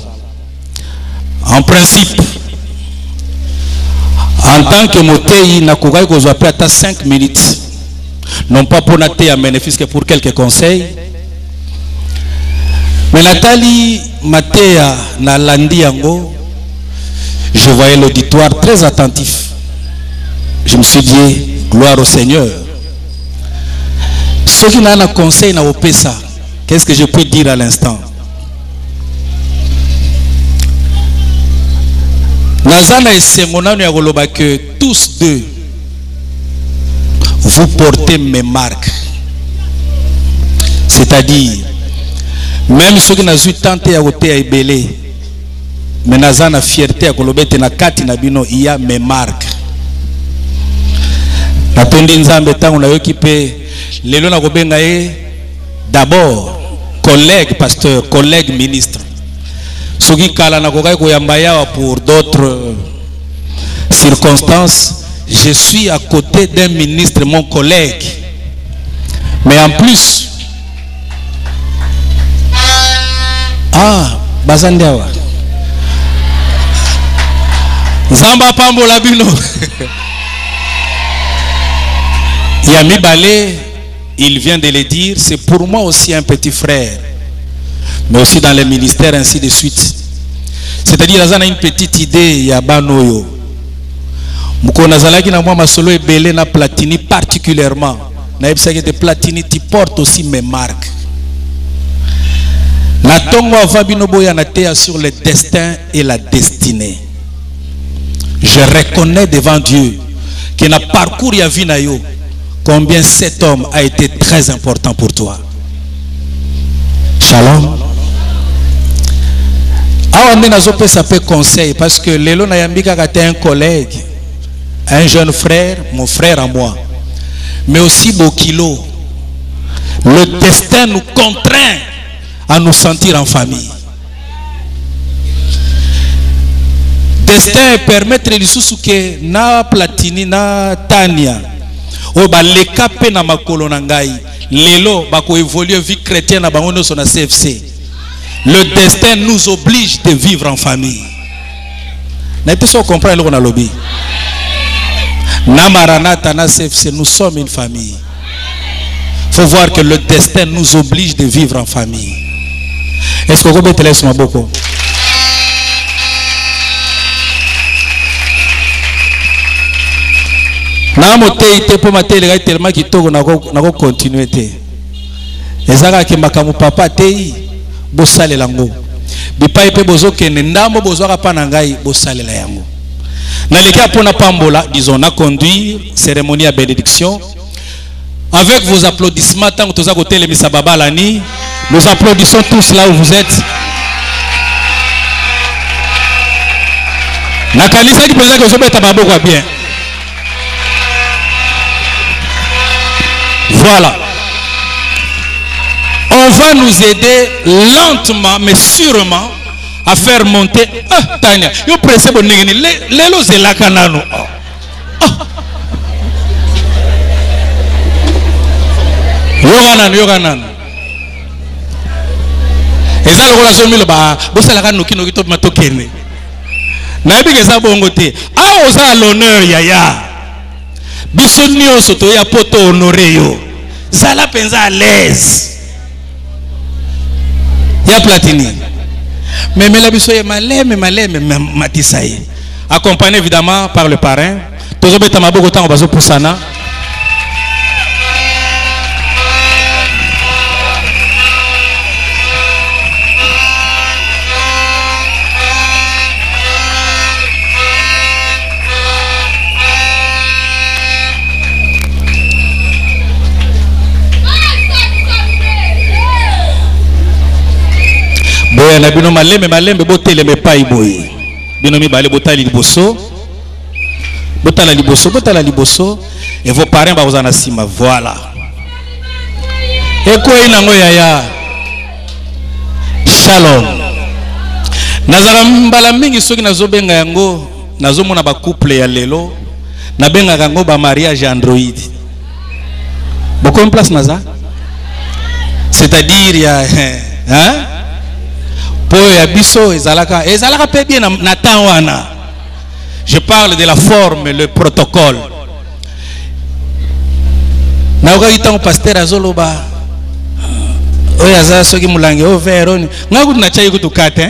En principe, en tant que motei na kogai ko zo après 5 minutes. Non pas pour nater à bénéfice que pour quelques conseils. Mais Nathalie Matéa na landi yango, je voyais l'auditoire très attentif. Je me suis dit, gloire au Seigneur. Ceux qui n'ont pas de conseil na opesa, qu'est-ce que je peux dire à l'instant? Nazana et Semonano Yagoloba que tous deux, vous portez mes marques. C'est-à-dire, même ceux qui n'ont pas tenté à côté à Ibélé, mais Nazana fierté à Kolobete na kati na bino, il y a mes marques. La tondi nzambe ta on a occupé les lona kobenga d'abord collègue pasteur, collègue ministre. Ce qui pour d'autres circonstances, je suis à côté d'un ministre, mon collègue. Mais en plus, Bazandewa. Zamba Pambo Labino. Yami Balé, il vient de le dire, c'est pour moi aussi un petit frère. Mais aussi dans les ministères, ainsi de suite. C'est-à-dire, il y a une petite idée, il y a Banoyo. Moukonazalaki na moi masolo et belé na Platini particulièrement. Na epsaki de Platini qui porte aussi mes marques. Na tongo avabino boya na tea sur le destin et la destinée. Je reconnais devant Dieu que na parcours ya vie na yo combien cet homme a été très important pour toi. Shalom. Ah, on est dans ça peut conseil parce que Lélo Nayambika a un collègue, un jeune frère, mon frère à moi, mais aussi Bokilo. Le destin nous contraint à nous sentir en famille. Destin permettre les sous-souké na Platini na Tania. O ba lekape na makolo na ngai. Lelo ba ko évoluer vie chrétienne na bangono so na CFC. Le destin nous oblige de vivre en famille. N'était pas comprendre le lobby. Na Maranatha na CFC, nous sommes une famille. Faut voir que le destin nous oblige de vivre en famille. Est-ce que vous pouvez te laisser ma boko? Na moté ité pour mater les gars tellement qui togo na ko continuer té. Ezaka ki makamu papa té bosale lango. Bipai pe bozo kene ndambo bozo ka na ngai bosale la yango. Na leka pona pambola, disons na conduire cérémonie à bénédiction. Avec vos applaudissements tant que tous à côté les misababa lani, nous applaudissons tous là où vous êtes. Na kanisa qui pensa que vous êtes tababo quoi bien. Voilà. On va nous aider lentement mais sûrement à faire monter. Ah, Tania, yo pressé bon ningini. Lelo zela kanano. Yoganan. Eza le relation milo ba bosala ka noki noki to matokene. Na yebi ke sa bongo te. Ah oza l'honneur yaya. Biso nyonso to ya poto honorer yo. Zala penza à l'aise. Ya Platini. Mais la biso ya maleme matisaye. Accompagné évidemment par le parrain. Tozo beta maboko tango bazo pusana. Boya na bino malembe botele me pai boy. Bino mi bale botali liboso. Botala liboso et vos parents ba uzana sima voilà. Eko ina ngo yaya. Shalom. Nazala mbala mingi soki nazobenga yango nazomona ba couple ya lelo na benga yango ba mariage Android. Beaucoup en place naza. C'est-à-dire il y a hein? Je parle de la forme, le protocole. Na pasteur azoloba. Oyaza soki mulange o veroni. Ngaku na chai kutukate.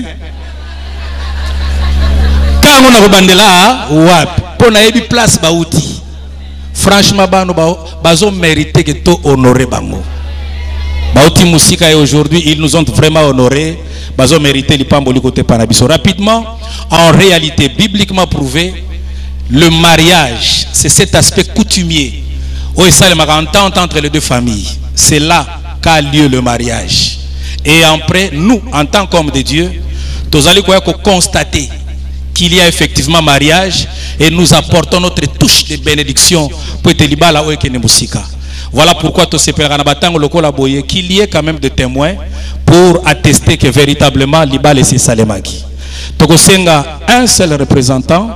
Kango na kubandela wapi. Pona ebi place bauti. Franchement bano bazo mériter que to honorer bango. Bauti musika et aujourd'hui ils nous ont vraiment honorés. Bazo mérité les pamboli côté panabiso. Rapidement, en réalité bibliquement prouvé, le mariage, c'est cet aspect coutumier. Où est ça le entente entre les deux familles? C'est là qu'a lieu le mariage. Et après, nous, en tant qu'hommes de Dieu, nous allons constater qu'il y a effectivement mariage et nous apportons notre touche de bénédiction pour te libala ou musika. Voilà pourquoi qu'il y ait quand même des témoins pour attester que véritablement Libal et Salemaki. Tokosenga un seul représentant,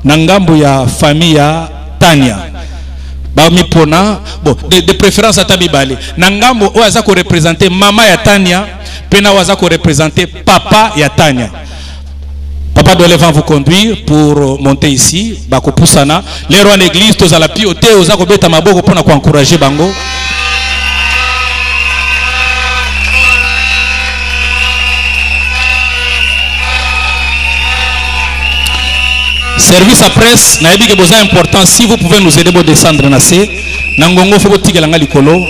Nangambo ya famille ya Tania. Bami pona, bon, de préférence à Tabibale. Nangambo oaza ko représenter maman ya Tania, pena oaza ko représenter papa ya Tania. Papa doit vous conduire pour monter ici, bako pusana. Les rois d'église, tous à la piauté, oza ko beta maboko pona ko encourager bango. Service à presse, na yebi que besoin important. Si vous pouvez nous aider pour descendre nassé, nangongo faut botiga langa likolo.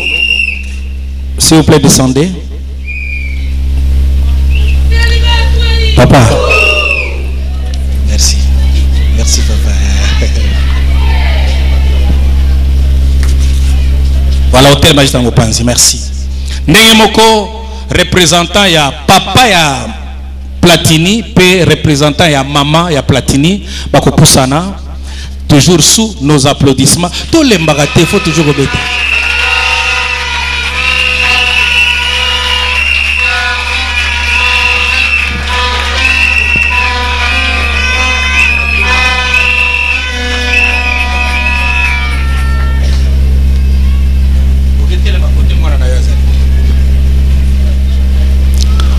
S'il vous plaît, descendez. Papa. Merci. Merci papa. Voilà hôtel Magistrat Ngopanzi, merci. Ndenge moko représentant ya papa ya Platini, pe représentant ya maman ya Platini, bako pusana, toujours sous nos applaudissements. Tous les mbagaté, faut toujours obéir.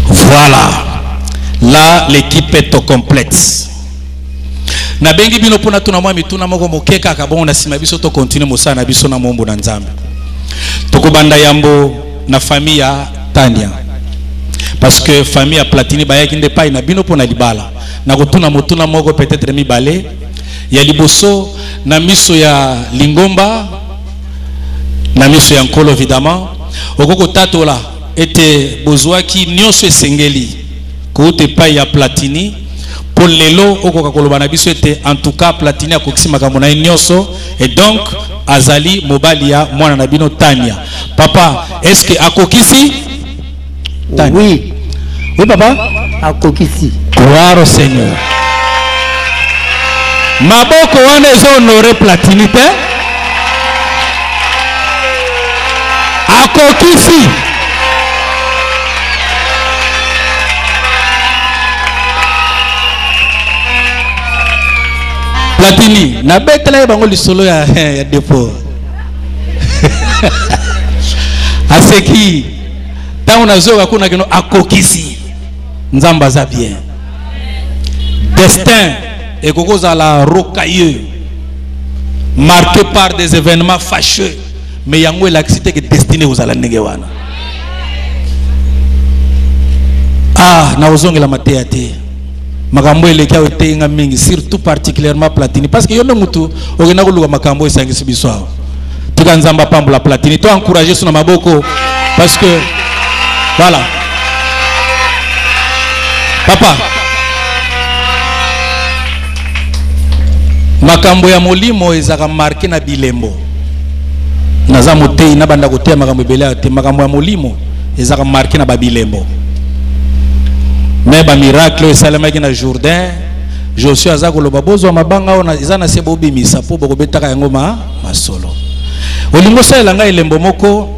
Voilà. Là, l'équipe est au complexe. Na bengi bino pona tuna mwa mituna moko mokeka kabongo na sima biso to continue mosana biso na mombo na nzambe. Tokobanda yambo na famille ya Tania. Parce que famille ya Platini bayaki nde pai na bino pona libala. Na kotuna motuna moko peut-être mibale ya liboso na miso ya Lingomba na miso ya Nkolo évidemment. Okoko tatola était bozwaki nyonso esengeli. Kote pa ya Platini pour lelo okoka koloba na biso était en tout cas Platini akokisi makambo na nyonso et donc azali mobali ya mwana na bino Tania. Papa, est-ce que akokisi? Tania. Oui. Oui papa? Akokisi. Gloire au Seigneur. Maboko wana ezo honorer Platini te? Akokisi. Platini, na betela bango lisolo ya dépôt. Aseki, tant on a zo akuna kino akokisi. Nzamba za bien. Destin et kokoza la rocailleux marqué par des événements fâcheux, mais yango l'accident que destiné aux ala negewana. Ah, na ozonge la mateate. Makambo eleki ote nga mingi surtout particulièrement Platini parce que yo mutu ogena ko luka makambo esangisi biso awo tika nzamba pambola Platini to encourager suna maboko parce que voilà papa makambo ya molimo ezaka marqué na bilembo naza motei na banda kotea makambo ebele te makambo ya molimo ezaka marqué na babilembo. Mais ba miracle esalemaki na Jourdain Joshua azakolo babozo mabanga ona izana sebo bimisa po bokobetaka yango masolo olingo sala nga elembo moko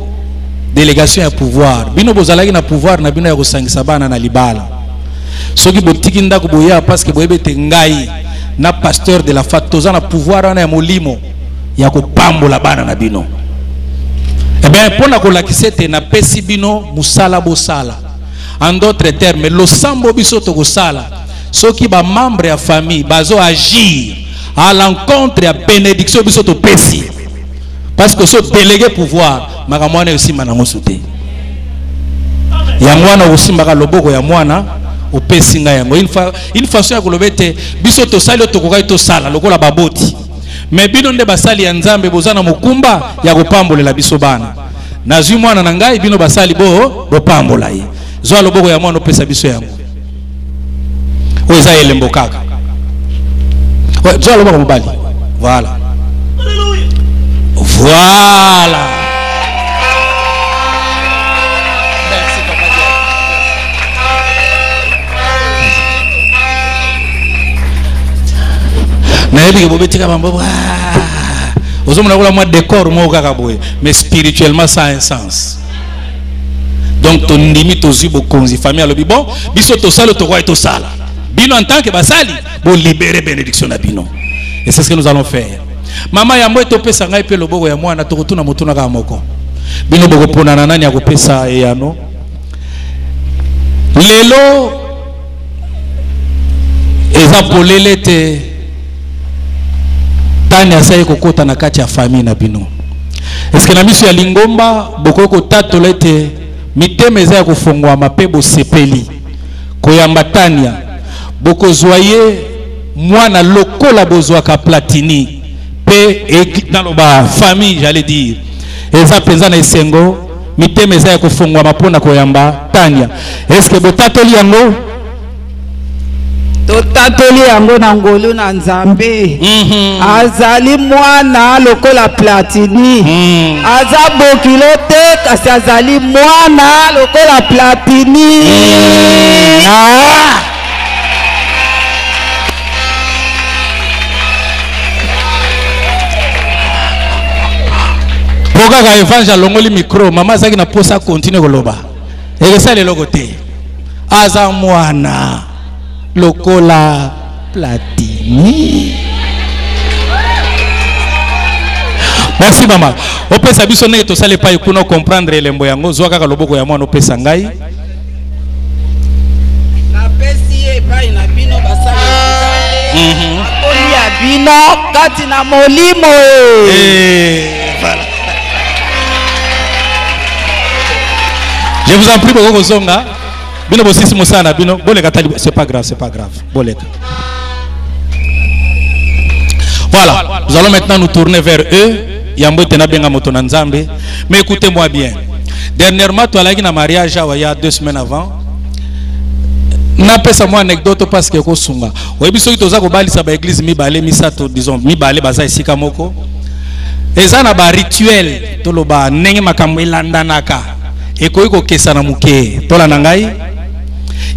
délégation ya pouvoir bino bozalaki na pouvoir na bino ya kosangisa bana na libala soki botiki ndako boya parce que boyebete ngai na pasteur de la fatoza na pouvoir ana ya molimo ya kopambola bana na bino. Eh bien pona kolakisete na pesi bino musala bosala. En d'autres termes, le sambo bisoto kosala, ceux qui ba membre ya famille, bazo agir à l'encontre ya bénédiction bisoto pesi. Parce que ce délégué pouvoir, makamwana aussi manango soute. Ya mwana aussi maka loboko ya mwana o pesi nga yango. Une façon ya kolobete bisoto sali otokoka to sala lokola baboti. Mais bino nde basali ya nzambe bozana mokumba ya kopambolela biso bana. Nazwi mwana na ngai bino basali bo pambola ye. Zoa loboko ya mwana opesa biso yango. Oza elembo kaka. Zoa loboko mobali. Voilà. Voilà. Merci papa. Na yebi bobetika mambo. Ozomona kola moi décor mo kaka boye, mais spirituellement ça a un sens. Donc ton limite aux yeux bokonzi famille alobi bon biso to sala to roi to sala bino en tant que basali bon libérer bénédiction na bino et c'est ce que nous allons faire. Maman ya moi to pesa ngai pe loboko ya mwana to kotuna motuna ka moko bino boko pona na nani ya kopesa e yano lelo eza polele te tani asaye kokota na kati ya famille na bino. Est-ce que na miso ya lingomba boko ko tatola te miteme eza ya kofongwa mapebo sepeli koyamba tania boko zoye mwana lokola bozwaka platini pe dans le famille j'allais dire eza penza na esengo miteme eza ya kofongwa mapona koyamba tania. Est-ce que botatoli yango totatoli yango na ngolu na nzambe azali mwana lokola platini aza bokilo te kasi azali mwana lokola platini Pokaka evangile longoli micro mama zaki na posa continue koloba ekesa le logo te aza mwana lokola platini. Merci maman. Opesa biso ne to sale pa ikuno comprendre elembo yango zwa kaka loboko ya mwana opesa ngai na pesi e pa ina bino basali akoli ya bino kati na molimo voilà. Je vous en prie beaucoup zonga bino bosisi mosana bino boleka tali c'est pas grave boleka. Voilà, nous allons maintenant nous tourner vers eux. Yambo tena benga moto na nzambe. Mais écoutez-moi bien. Dernièrement, tu as eu un mariage il y a 2 semaines avant. Na pesa moi anecdote parce que ko sunga. Oyebi soki toza ko balisa ba église mibale misato disons mibale baza esika moko. Eza na ba rituel to loba ndenge makambo elandanaka. Ekoyi ko kesa na muke. Tola na ngai.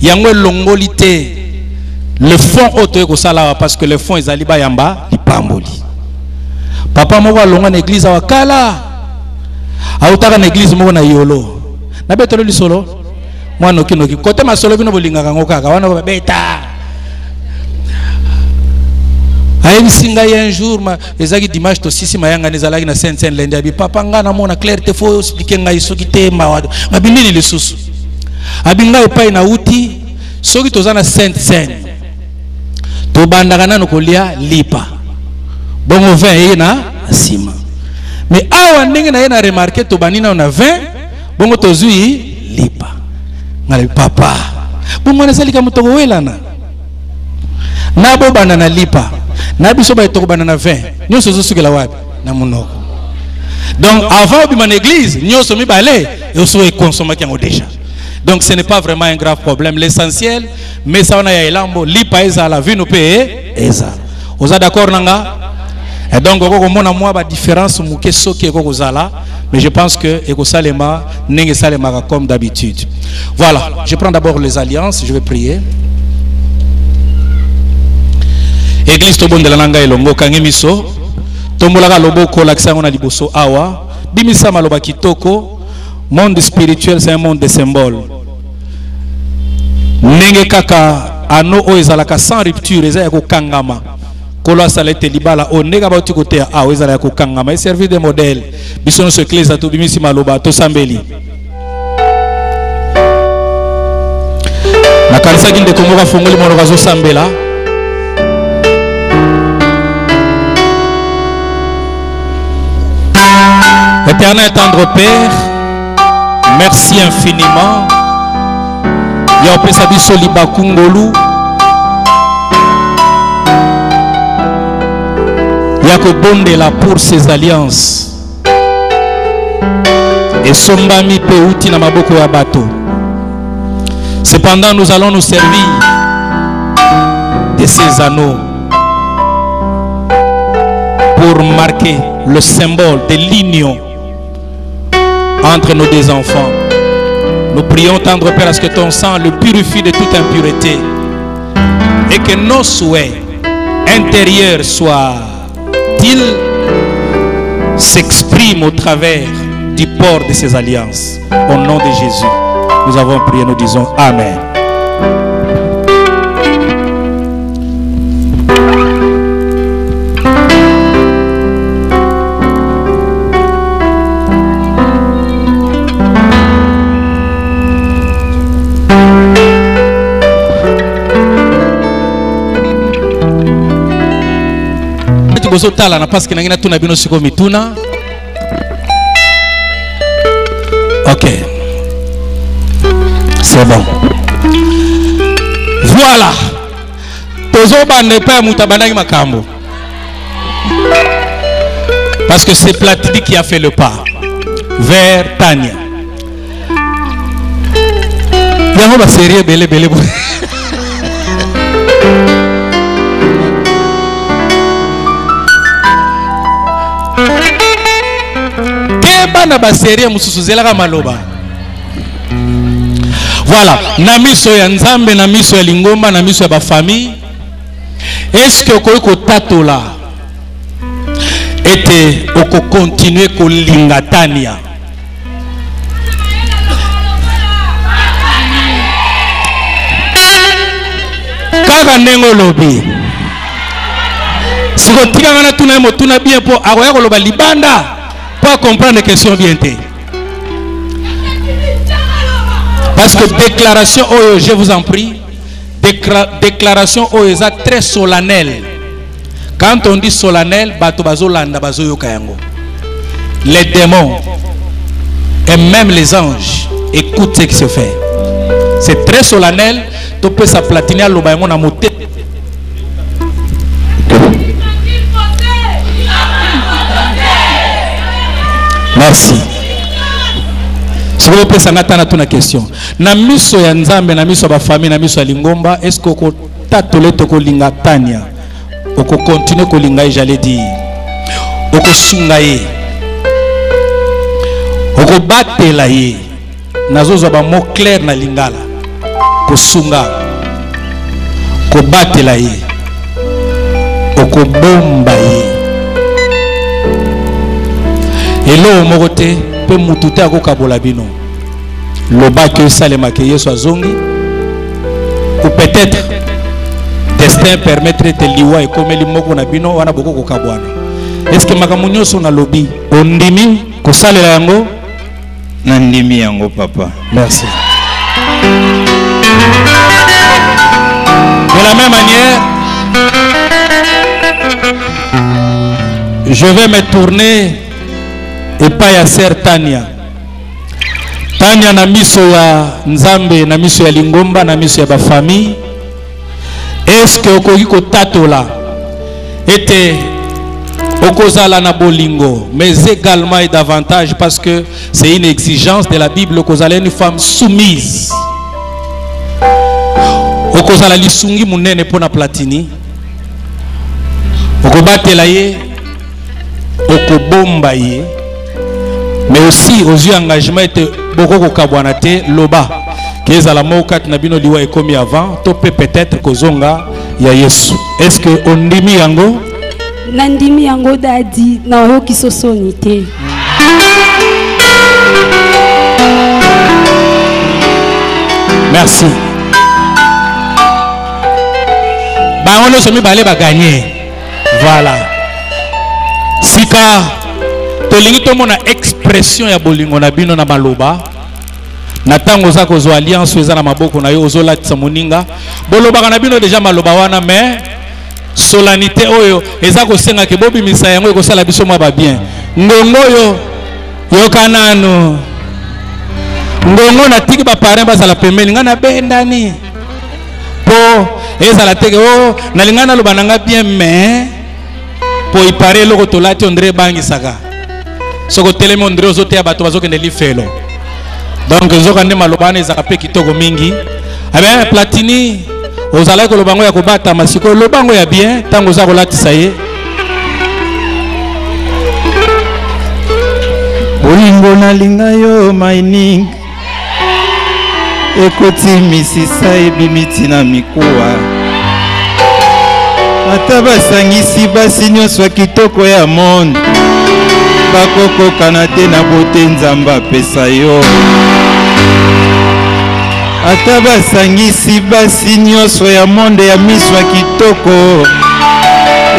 Yango elongoli te. Le fond oto ko sala parce que le fond ezali ba yamba lipamboli. Papa moko alonga na église awakala autaka na église moko na yolo na betolo lisolo mwana okinoki kote masolo bino bolingaka ngo kaka wana babeta ayebisinga un jour ma ezaki dimanche to sisi mayanga nezalaki na Saint Lundi abi papa nga na mona clair te faut expliquer ngai soki te mawado mabindini lisusu abinga epai na uti soki toza na Saint to bandaka nano kolia lipa bongo 20 na sima mais awa ndenge na yena remarquer to banina na 20 bongo tozui lipa ngale papa bongo na salika mutoko welana na bo bana na lipa na biso ba to bana na 20 nyoso zosukela wapi na munoko. Donc avant bi mon église nyoso mi balé yo so e consommer ki ngo déjà. Donc ce n'est pas vraiment un grave problème. L'essentiel mais ça on a ya elambo lipa eza la vie nous paye eza. Oza d'accord nanga? Et donc, on a une différence, mais je pense que Ekosalema n'est pas comme d'habitude. Voilà, je prends d'abord les alliances, je vais prier. Église Tobon de la Nanga et Longo Kangemiso, Tombolaka Loboko, l'accent on a liboso Awa, Bimisa Maloba Kitoko, monde spirituel, c'est un monde de symboles. Nenge Kaka, Ano Oezalaka sans rupture, Ezayako Kangama. Kolo salete libala o nega ba tikote a wezala ko kangama servir de modèle bisono se clés to bimisi maloba to sambeli na kanisa ginde kongo ka fongoli mono ka zo sambela Éternel tendre Père, merci infiniment ya opesa biso libakungolu Yako bondela pour ses alliances et sombami peuti na maboko ya bato. Cependant nous allons nous servir de ces anneaux pour marquer le symbole de l'union entre nos deux enfants. Nous prions tendre Père à ce que ton sang le purifie de toute impureté et que nos souhaits intérieurs soient s'exprime au travers du port de ces alliances. Au nom de Jésus. Nous avons prié, nous disons Amen. Parce que ok, c'est bon. Voilà. Parce que c'est Platini qui a fait le pas vers Tania. Il y a série belé. Voilà, na miso ya nzambe, na miso ya lingomba, na miso ya ba famille. Est-ce que oko tatola était oko continuer ko lingatania? Kaka nengo lobi. Si ko tika ngana tuna mo tuna bien po akoya ko loba libanda. Pas comprendre les questions bien. Parce que déclaration, oh, je vous en prie, déclaration oh, est très solennelle. Quand on dit solennel, les démons et même les anges écoutent ce qui se fait. C'est très solennel. Tu peux s'aplatiner à l'obaïmon à monter. Merci. Si vous pouvez s'en attendre à une question. Na miso ya nzambe, na miso ba famille, na miso ya lingomba, est-ce que vous tatole toko linga tania? Vous continuez ko linga, j'allais dire. Vous sungaye. Vous battez la ye. Nazo ba mot clair na lingala. Ko sunga. Ko battez la ye. Ko bomba ye. Et là, mokote peut mututé à kokabola bino. Le bac que ça les maquiller soit zongi. Ou peut-être destin permettre de liwa et comme les moko na bino wana boko kokabwana. Est-ce que makamunyo son na lobby ondimi ko sale yango nandimi yango papa. Merci. De la même manière, je vais me tourner et pas ya sœur Tania. Tania na miso ya nzambe, na miso ya lingomba, na miso ya ba famille. Est-ce que okoki ko tatola était okozala na bolingo, mais également et davantage parce que c'est une exigence de la Bible okozala une femme soumise. Okozala lisungi munene pona Platini. Okobatela ye, okobomba ye. Mais aussi aux yeux engagement était beaucoup de kabwanate loba qu'ils à la mokat nabino liwa et comme avant topé peut-être kozonga ya Yesu. Est-ce que on ndimi yango nandimi yango dadi na yo kisosonité. Merci. Bah on se met balé ba gagner. Voilà. Sika tolingi tomona expression ya bolingo na bino na maloba na tango za ko zo alliance eza na maboko na yo ozola tsa moninga boloba na bino déjà maloba wana mais solennité oyo eza ko senga ke bobi misa yango ko sala biso mwa ba bien ngongo yo yo kanano ngongo na tiki ba parents ba sala pembeni ngana bendani po eza la teke o na lingana loba nanga bien mais po ipare loko tolati André bangisaka soko telemo André ozote ya bato bazokende lifelo donc zokande malobana ezaka pe kitoko mingi abe Platini ozala ko lobango ya kobata masiko lobango ya bien tango za kolatisa ye bolingo na linga yo mining ekoti misisa ebimiti na mikuwa ata basangisi basi nyonso kitoko ya monde bakokoka na te na bote nzambe apesa yo ata basangisi basi nyonso ya monde ya miso ya kitoko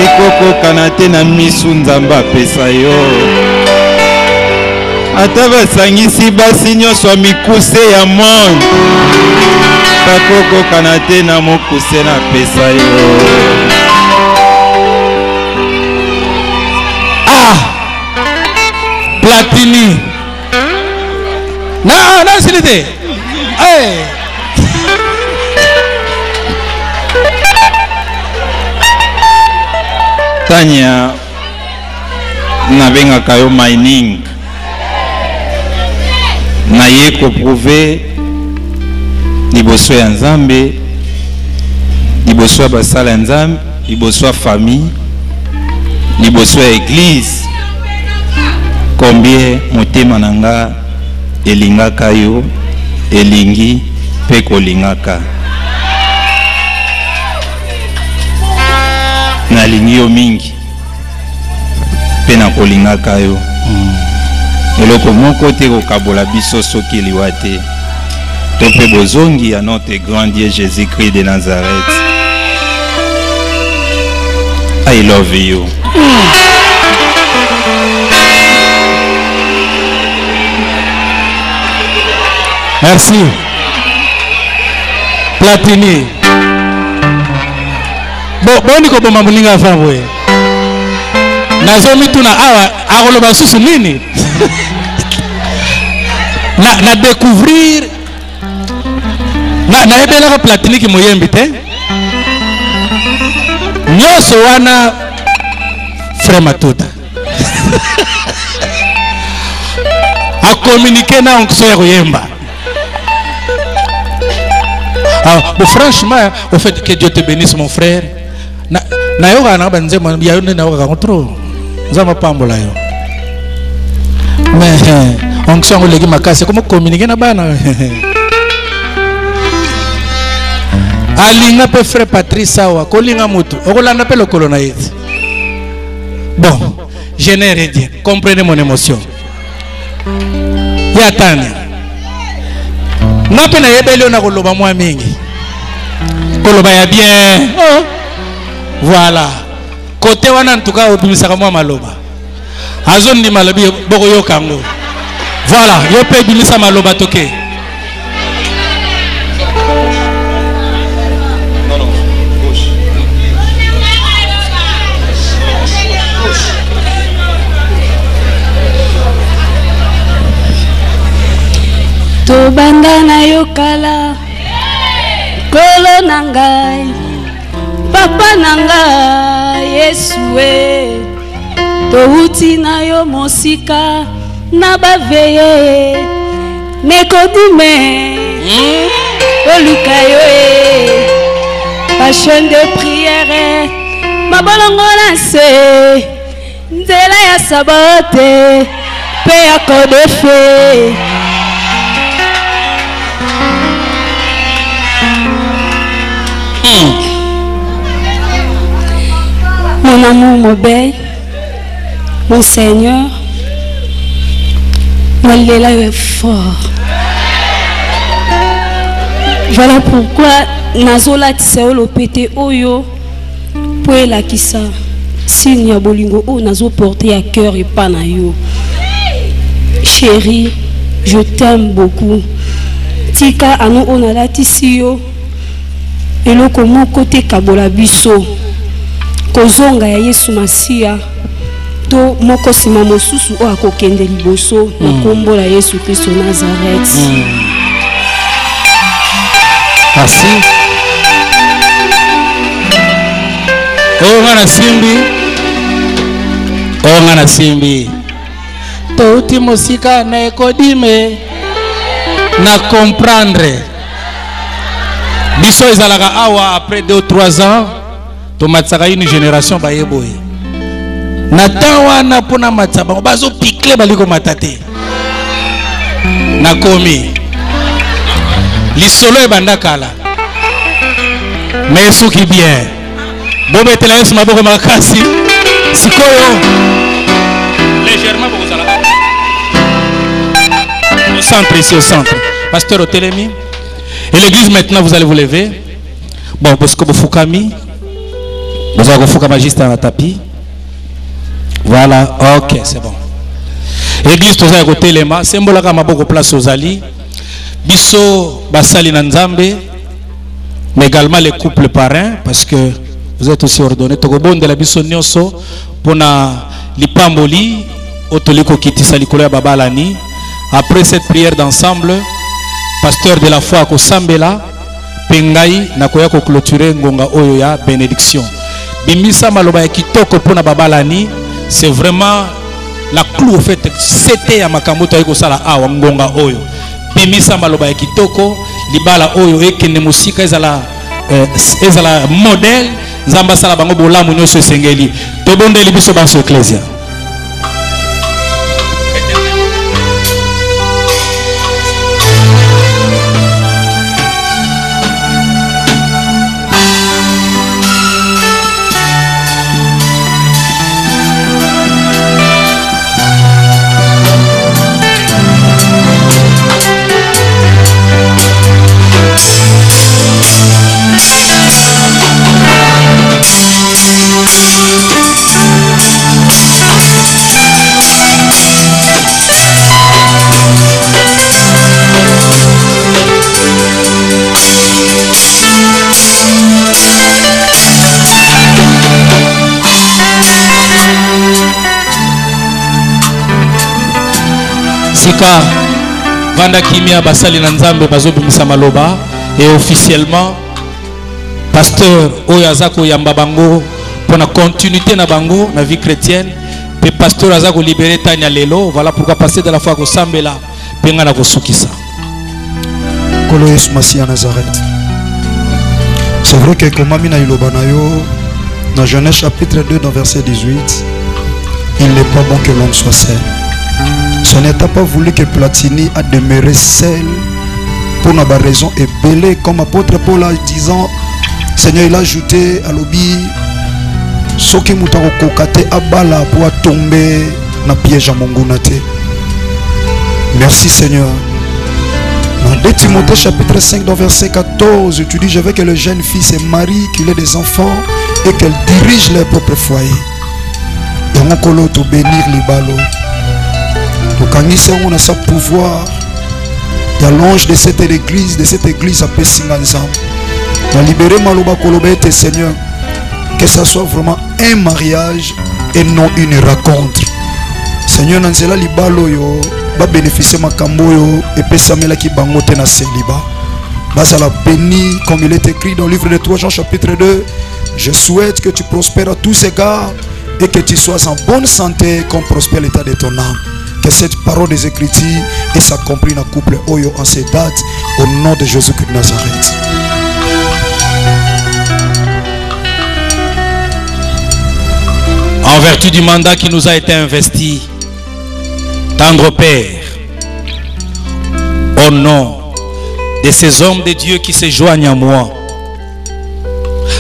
ekokokana te na misu nzambe apesa yo. Ata basangisi basi nyonso ya mikuse ya monde bakokokana te na mokuse na pesa yo. Platini na silite Tanya nabengaka yo mining na ye koprouve liboso ya Nzambe, liboso ya basala ya Nzambe, liboso ya famille, liboso ya église combien motema nanga elingaka yo elingi pe kolingaka. Nalingi yo mingi pe na kolingaka yo. Eloko moko te kokabola biso soki liwa te. To pe bozongi ya notre grand Dieu Jésus-Christ de Nazareth. I love you. Merci. Platini. Boni ko boma muninga famwe. Nazomi tuna awa akoloba susu nini? na découvrir na ebelaka Platini ki moyembi te. Nyoso wana frère Matuta. A communiquer na onction ya koyemba. Bon, franchement, au fait que Dieu te bénisse mon frère. Na yo kana banze mo ya yo na yo ka kontro. Nzama pambola yo. Mais onction o legi makase comme communiquer na bana. Alinga pe frère Patrice awa kolinga mutu. Okolanda pe lokolo na yeti. Bon, je n'ai rien dit. Comprenez mon émotion. Ya tani. Nape na yebeli na koloba mwa mingi. Koloba ya bien. Voilà. Côté wana ntuka obimisaka mwa maloba. Azon ni malobi boko yo kango. Voilà, yo pe bimisa maloba toke. To bandana yo kala kolo nangai papa nangai Yesue to uti na yo mosika na baveye nekodime oluka yo pa chaîne de prière mabolongo na se nzela ya sabote pe ya kodefe. Mon amour, mon bel, mon Seigneur, mon Léla est fort. Voilà pourquoi Nazola Tseolo Pete Oyo pour la Kissa. Signe ya bolingo o nazo porter à cœur et pas na yo. Chérie, je t'aime beaucoup. Tika anu onala tisiyo. Eloko moko te kabola biso. Kozonga ya Yesu Masia to moko sima mosusu o akokende liboso na kombo la Yesu Kristo Nazareth. Merci. Ngana simbi to uti mosika na ekodime na comprendre biso ezalaka awa après 2 ou 3 ans to matsaka une génération ba yeboye na tawa na pona matsaba bazo pikle baliko matate na komi lisolo e banda kala mais soki bien bobetela Yesu maboko makasi sikoyo légèrement bokozala au centre ici au centre pasteur Otelemi Et l'église maintenant, vous allez vous lever. Bon, parce que vous fukami. Vous avez fukama juste dans la tapis. Voilà, ok, c'est bon. L'église, tout ça, à côté, les mains. Symbole à beaucoup place aux alliés. Bisso, Basali Nanzambe. Mais également les couples parrains, parce que vous êtes aussi ordonnés. Togobon de la Bisso Nyoso, pour na lipamboli, otoliko kitisa likolo babalani. Après cette prière d'ensemble, pasteur de la foi à Kosambela, Pengai, nakoya ko clôturer ngonga oyo ya bénédiction. Bimisa maloba ya kitoko pona babalani, c'est vraiment la clou au fait, c'était ya makambo to ko sala awa ngonga oyo. Bimisa maloba ya kitoko, libala oyo ekene musika ezala modèle, nzamba sala bango bolamu nyoso sengeli. Tobondeli biso banso ecclesia. Sika Vanda Kimia Basali Nanzambe Bazobimisa Maloba et officiellement pasteur Oyazako Yamba Bango pour la continuité na bango na vie chrétienne pe pasteur Azako libéré Tanya Lelo. Voilà pourquoi passer de la foi ko Sambela penga na ko sukisa Kolo Yesu Masia Nazareth. C'est vrai que comme Amina Ilobanayo dans Genèse chapitre 2 dans verset 18, il n'est pas bon que l'homme soit seul. Ce n'était pas voulu que Platini a demeuré seul pour une raison ébellée, comme apôtre Paul a disant, Seigneur il a ajouté à l'obi, ce qui m'a kokate abala pour tomber dans piège à mongunate. Merci Seigneur. Dans 2 Timothée chapitre 5 dans verset 14, tu dis, je veux que le jeune fille se marie, qu'il ait des enfants et qu'elle dirige leur propre foyer. Et on peut te bénir les ballots. Donc on a sa pouvoir. Il y a l'ange de cette église appelée Singanzam. On a libéré Maloba Kolobete Seigneur. Que ça soit vraiment un mariage et non une rencontre. Seigneur Nanzela Libalo yo va bénéficier makambo yo et pesamela ki bangote na célibat. Basa la béni comme il est écrit dans le livre de 3 Jean chapitre 2. Je souhaite que tu prospères à tous égards et que tu sois en bonne santé comme prospère l'état de ton âme. Que cette parole des Écritures s'accomplisse dans le couple Oyo en ces dates au nom de Jésus-Christ de Nazareth. En vertu du mandat qui nous a été investi, tendre Père, au nom de ces hommes de Dieu qui se joignent à moi,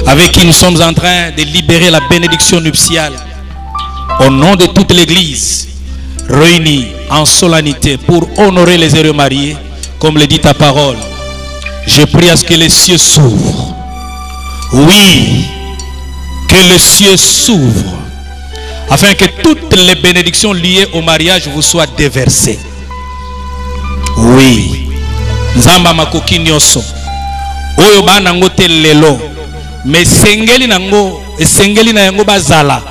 avec qui nous sommes en train de libérer la bénédiction nuptiale, au nom de toute l'Église, réunis en solennité pour honorer les heureux mariés, comme le dit ta parole, je prie à ce que les cieux s'ouvrent. Oui, que les cieux s'ouvrent, afin que toutes les bénédictions liées au mariage vous soient déversées. Oui, Nzamba makoki nyoso oyo bana ngote lelo, mais sengeli nango esengeli na yango bazala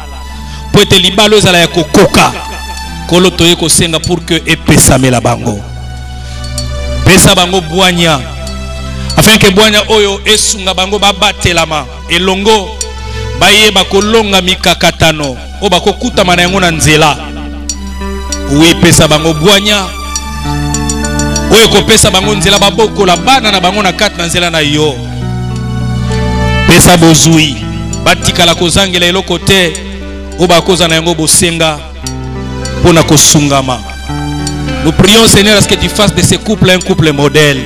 po ete libalo ezala ya kokoka kolo toye kosenga pour que epesamela bango pesa bango bwanya afin que bwanya oyo esunga bango babatelama elongo bayeba kolonga mikakatano o bakokutama na yango na nzela. Oui, pesa bango bwanya oyo kopesa bango nzela babokola bana na bango na kati na nzela na yo. Pesa bozui batikala kozangela eloko te o bakoza na yango bosenga pona kosungama. Nous prions Seigneur à ce que tu fasses de ce couple un couple modèle.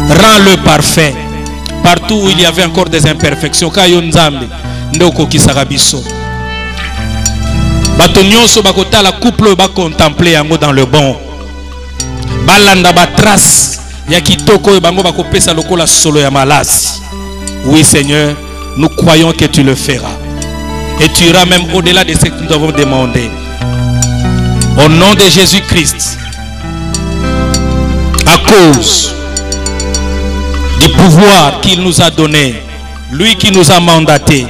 Rends-le parfait partout où il y avait encore des imperfections. Kayo nzambe ndoko kisaka biso bato nyonso bakotala couple ba contempler yango dans le bon balanda ba trace ya kitoko bango bakopesa lokola solo ya malasi. Oui Seigneur, nous croyons que tu le feras. Et tu iras même au-delà de ce que nous avons demandé. Au nom de Jésus-Christ, à cause du pouvoir qu'il nous a donné, lui qui nous a mandaté,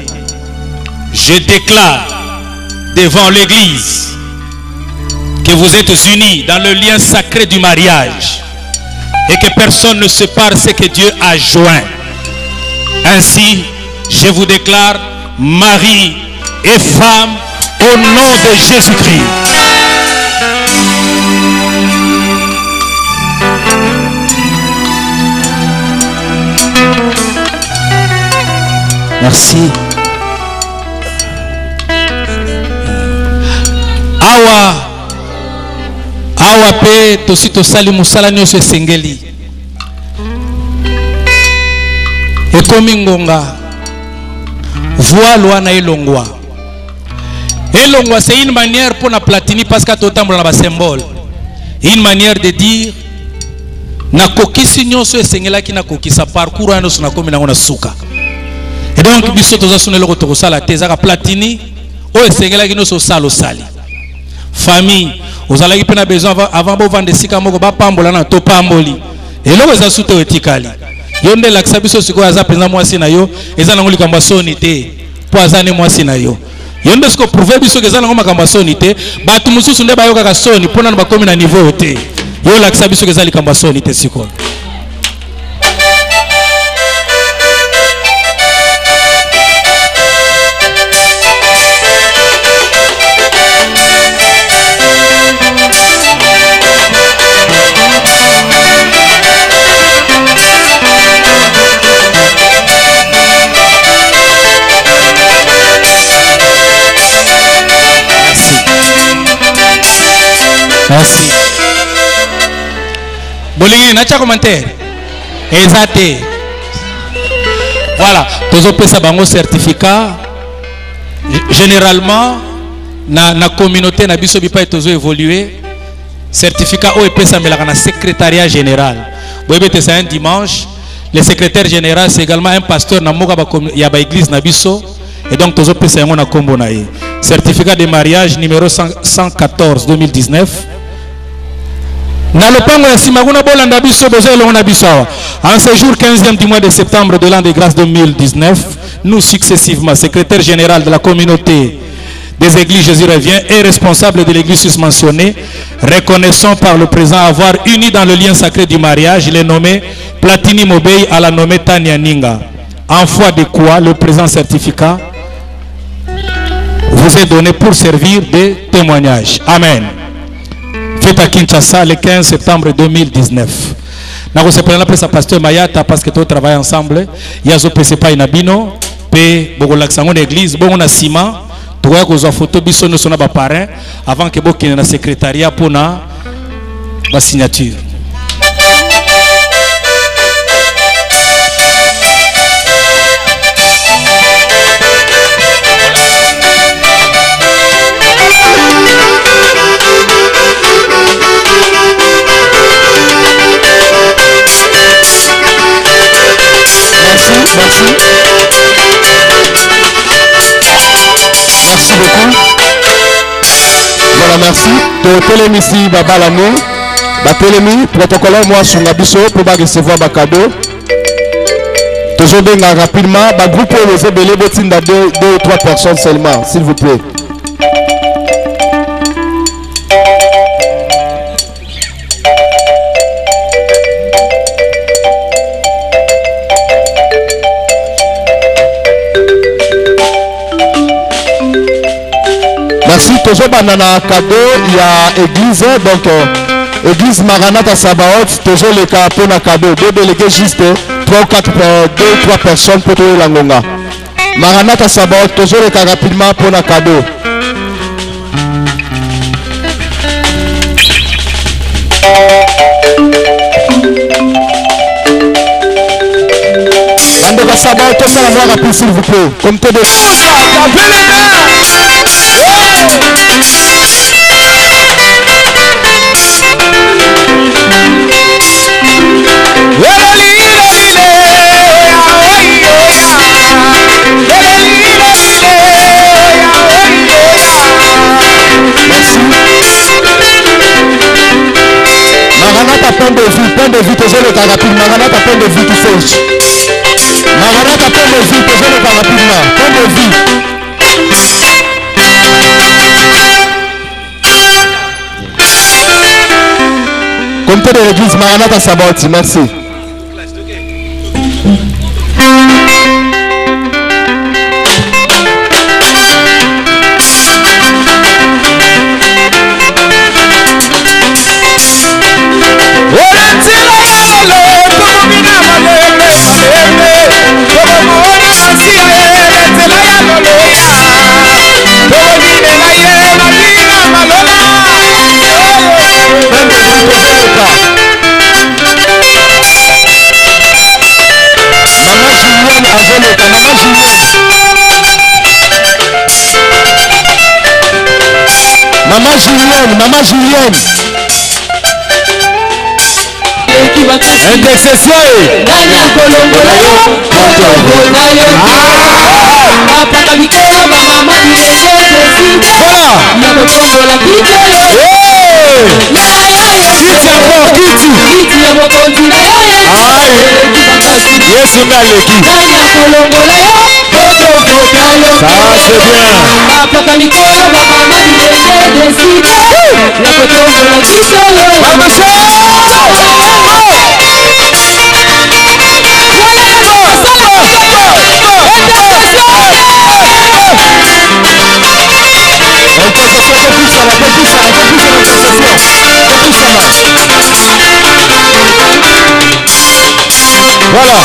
je déclare devant l'Église que vous êtes unis dans le lien sacré du mariage et que personne ne sépare ce que Dieu a joint. Ainsi, je vous déclare mari et femme au nom de Jésus-Christ. Merci. Awa pe tosito sali musala nyonso esengeli. Ekomi ngonga. Voile wana elongwa. Elongwa c'est une manière pour la Platini parce que totambola na symbole. Une manière de dire na kokisi nyonso esengela ki na kokisa parcours ano sona komi na suka. Et donc biso toza sunelo ko tokosala tezaka Platini o esengela ki nyonso salo sali. Famille, vous allez avoir besoin avant de vendre des sikamoko ba pambola na to pamboli. Et là vous asute etikali. Yonde laksa biso siko aza penza mwasi na yo, eza na ngoli kamba soni te. Po azane mwasi na yo. Yonde siko prouver biso ke eza na ngoma kamba soni te, ba tu mususu nde ba yoka ka soni pona na ba komi na niveau te. Yo laksa biso ke eza li kamba soni te siko. Merci. Bolingi, n'a-tu commentaire? Exact. Voilà. Tous les pays ont un certificat. Généralement, dans la communauté, na biso bipa tous évolué. Certificat au EPS na secrétariat général. C'est un dimanche. Le secrétaire général, c'est également un pasteur na moka ya ba église na biso. Et donc tous les pays ont un combo na ye. Certificat de mariage numéro 114 2019. En ce jour 15e du mois de septembre de l'an de grâce 2019, nous successivement, secrétaire général de la communauté des églises Jésus revient et responsable de l'église susmentionnée, reconnaissons par le présent avoir uni dans le lien sacré du mariage les nommés Platini Mobei à la nommée Tania Ninga. En foi de quoi le présent certificat vous est donné pour servir de témoignage. Amen. Fait à Kinshasa le 15 septembre 2019. Nous avons appelé sa pasteur Mayata parce que tout travaille ensemble. Il y a ce pas inabino, pe bogolaksango l'église, bon on a ciment, tu vois que photo biso nous sommes parrain avant que beaucoup na secrétariat pour na signature. Merci. Merci beaucoup. Voilà, merci. Totelemi ici, Baba Lamo. Batelemi, protocole, moi, sur la biso, pour recevoir ma cadeau. Toujours bien rapidement, ma groupe, vous avez belé, deux ou trois personnes seulement, s'il vous plaît. Merci, toujours banana cadeau, il y a église, donc église Maranatha Sabaoth, toujours les cas pour un cadeau, deux délégués juste, 3 ou 3 personnes pour trouver la ngonga. Maranatha Sabaoth, toujours les cas rapidement pour un cadeau. Andeka Sabaoth, tout ça la voix rapide s'il vous plaît, comme tout de tozoleka rapide Maranatha point de vue Kiseji Maranatha point de vue tozoleka rapidement point de vue comité de l'église Maranatha Saboti, merci. Maman Julienne. Intercession. Voilà.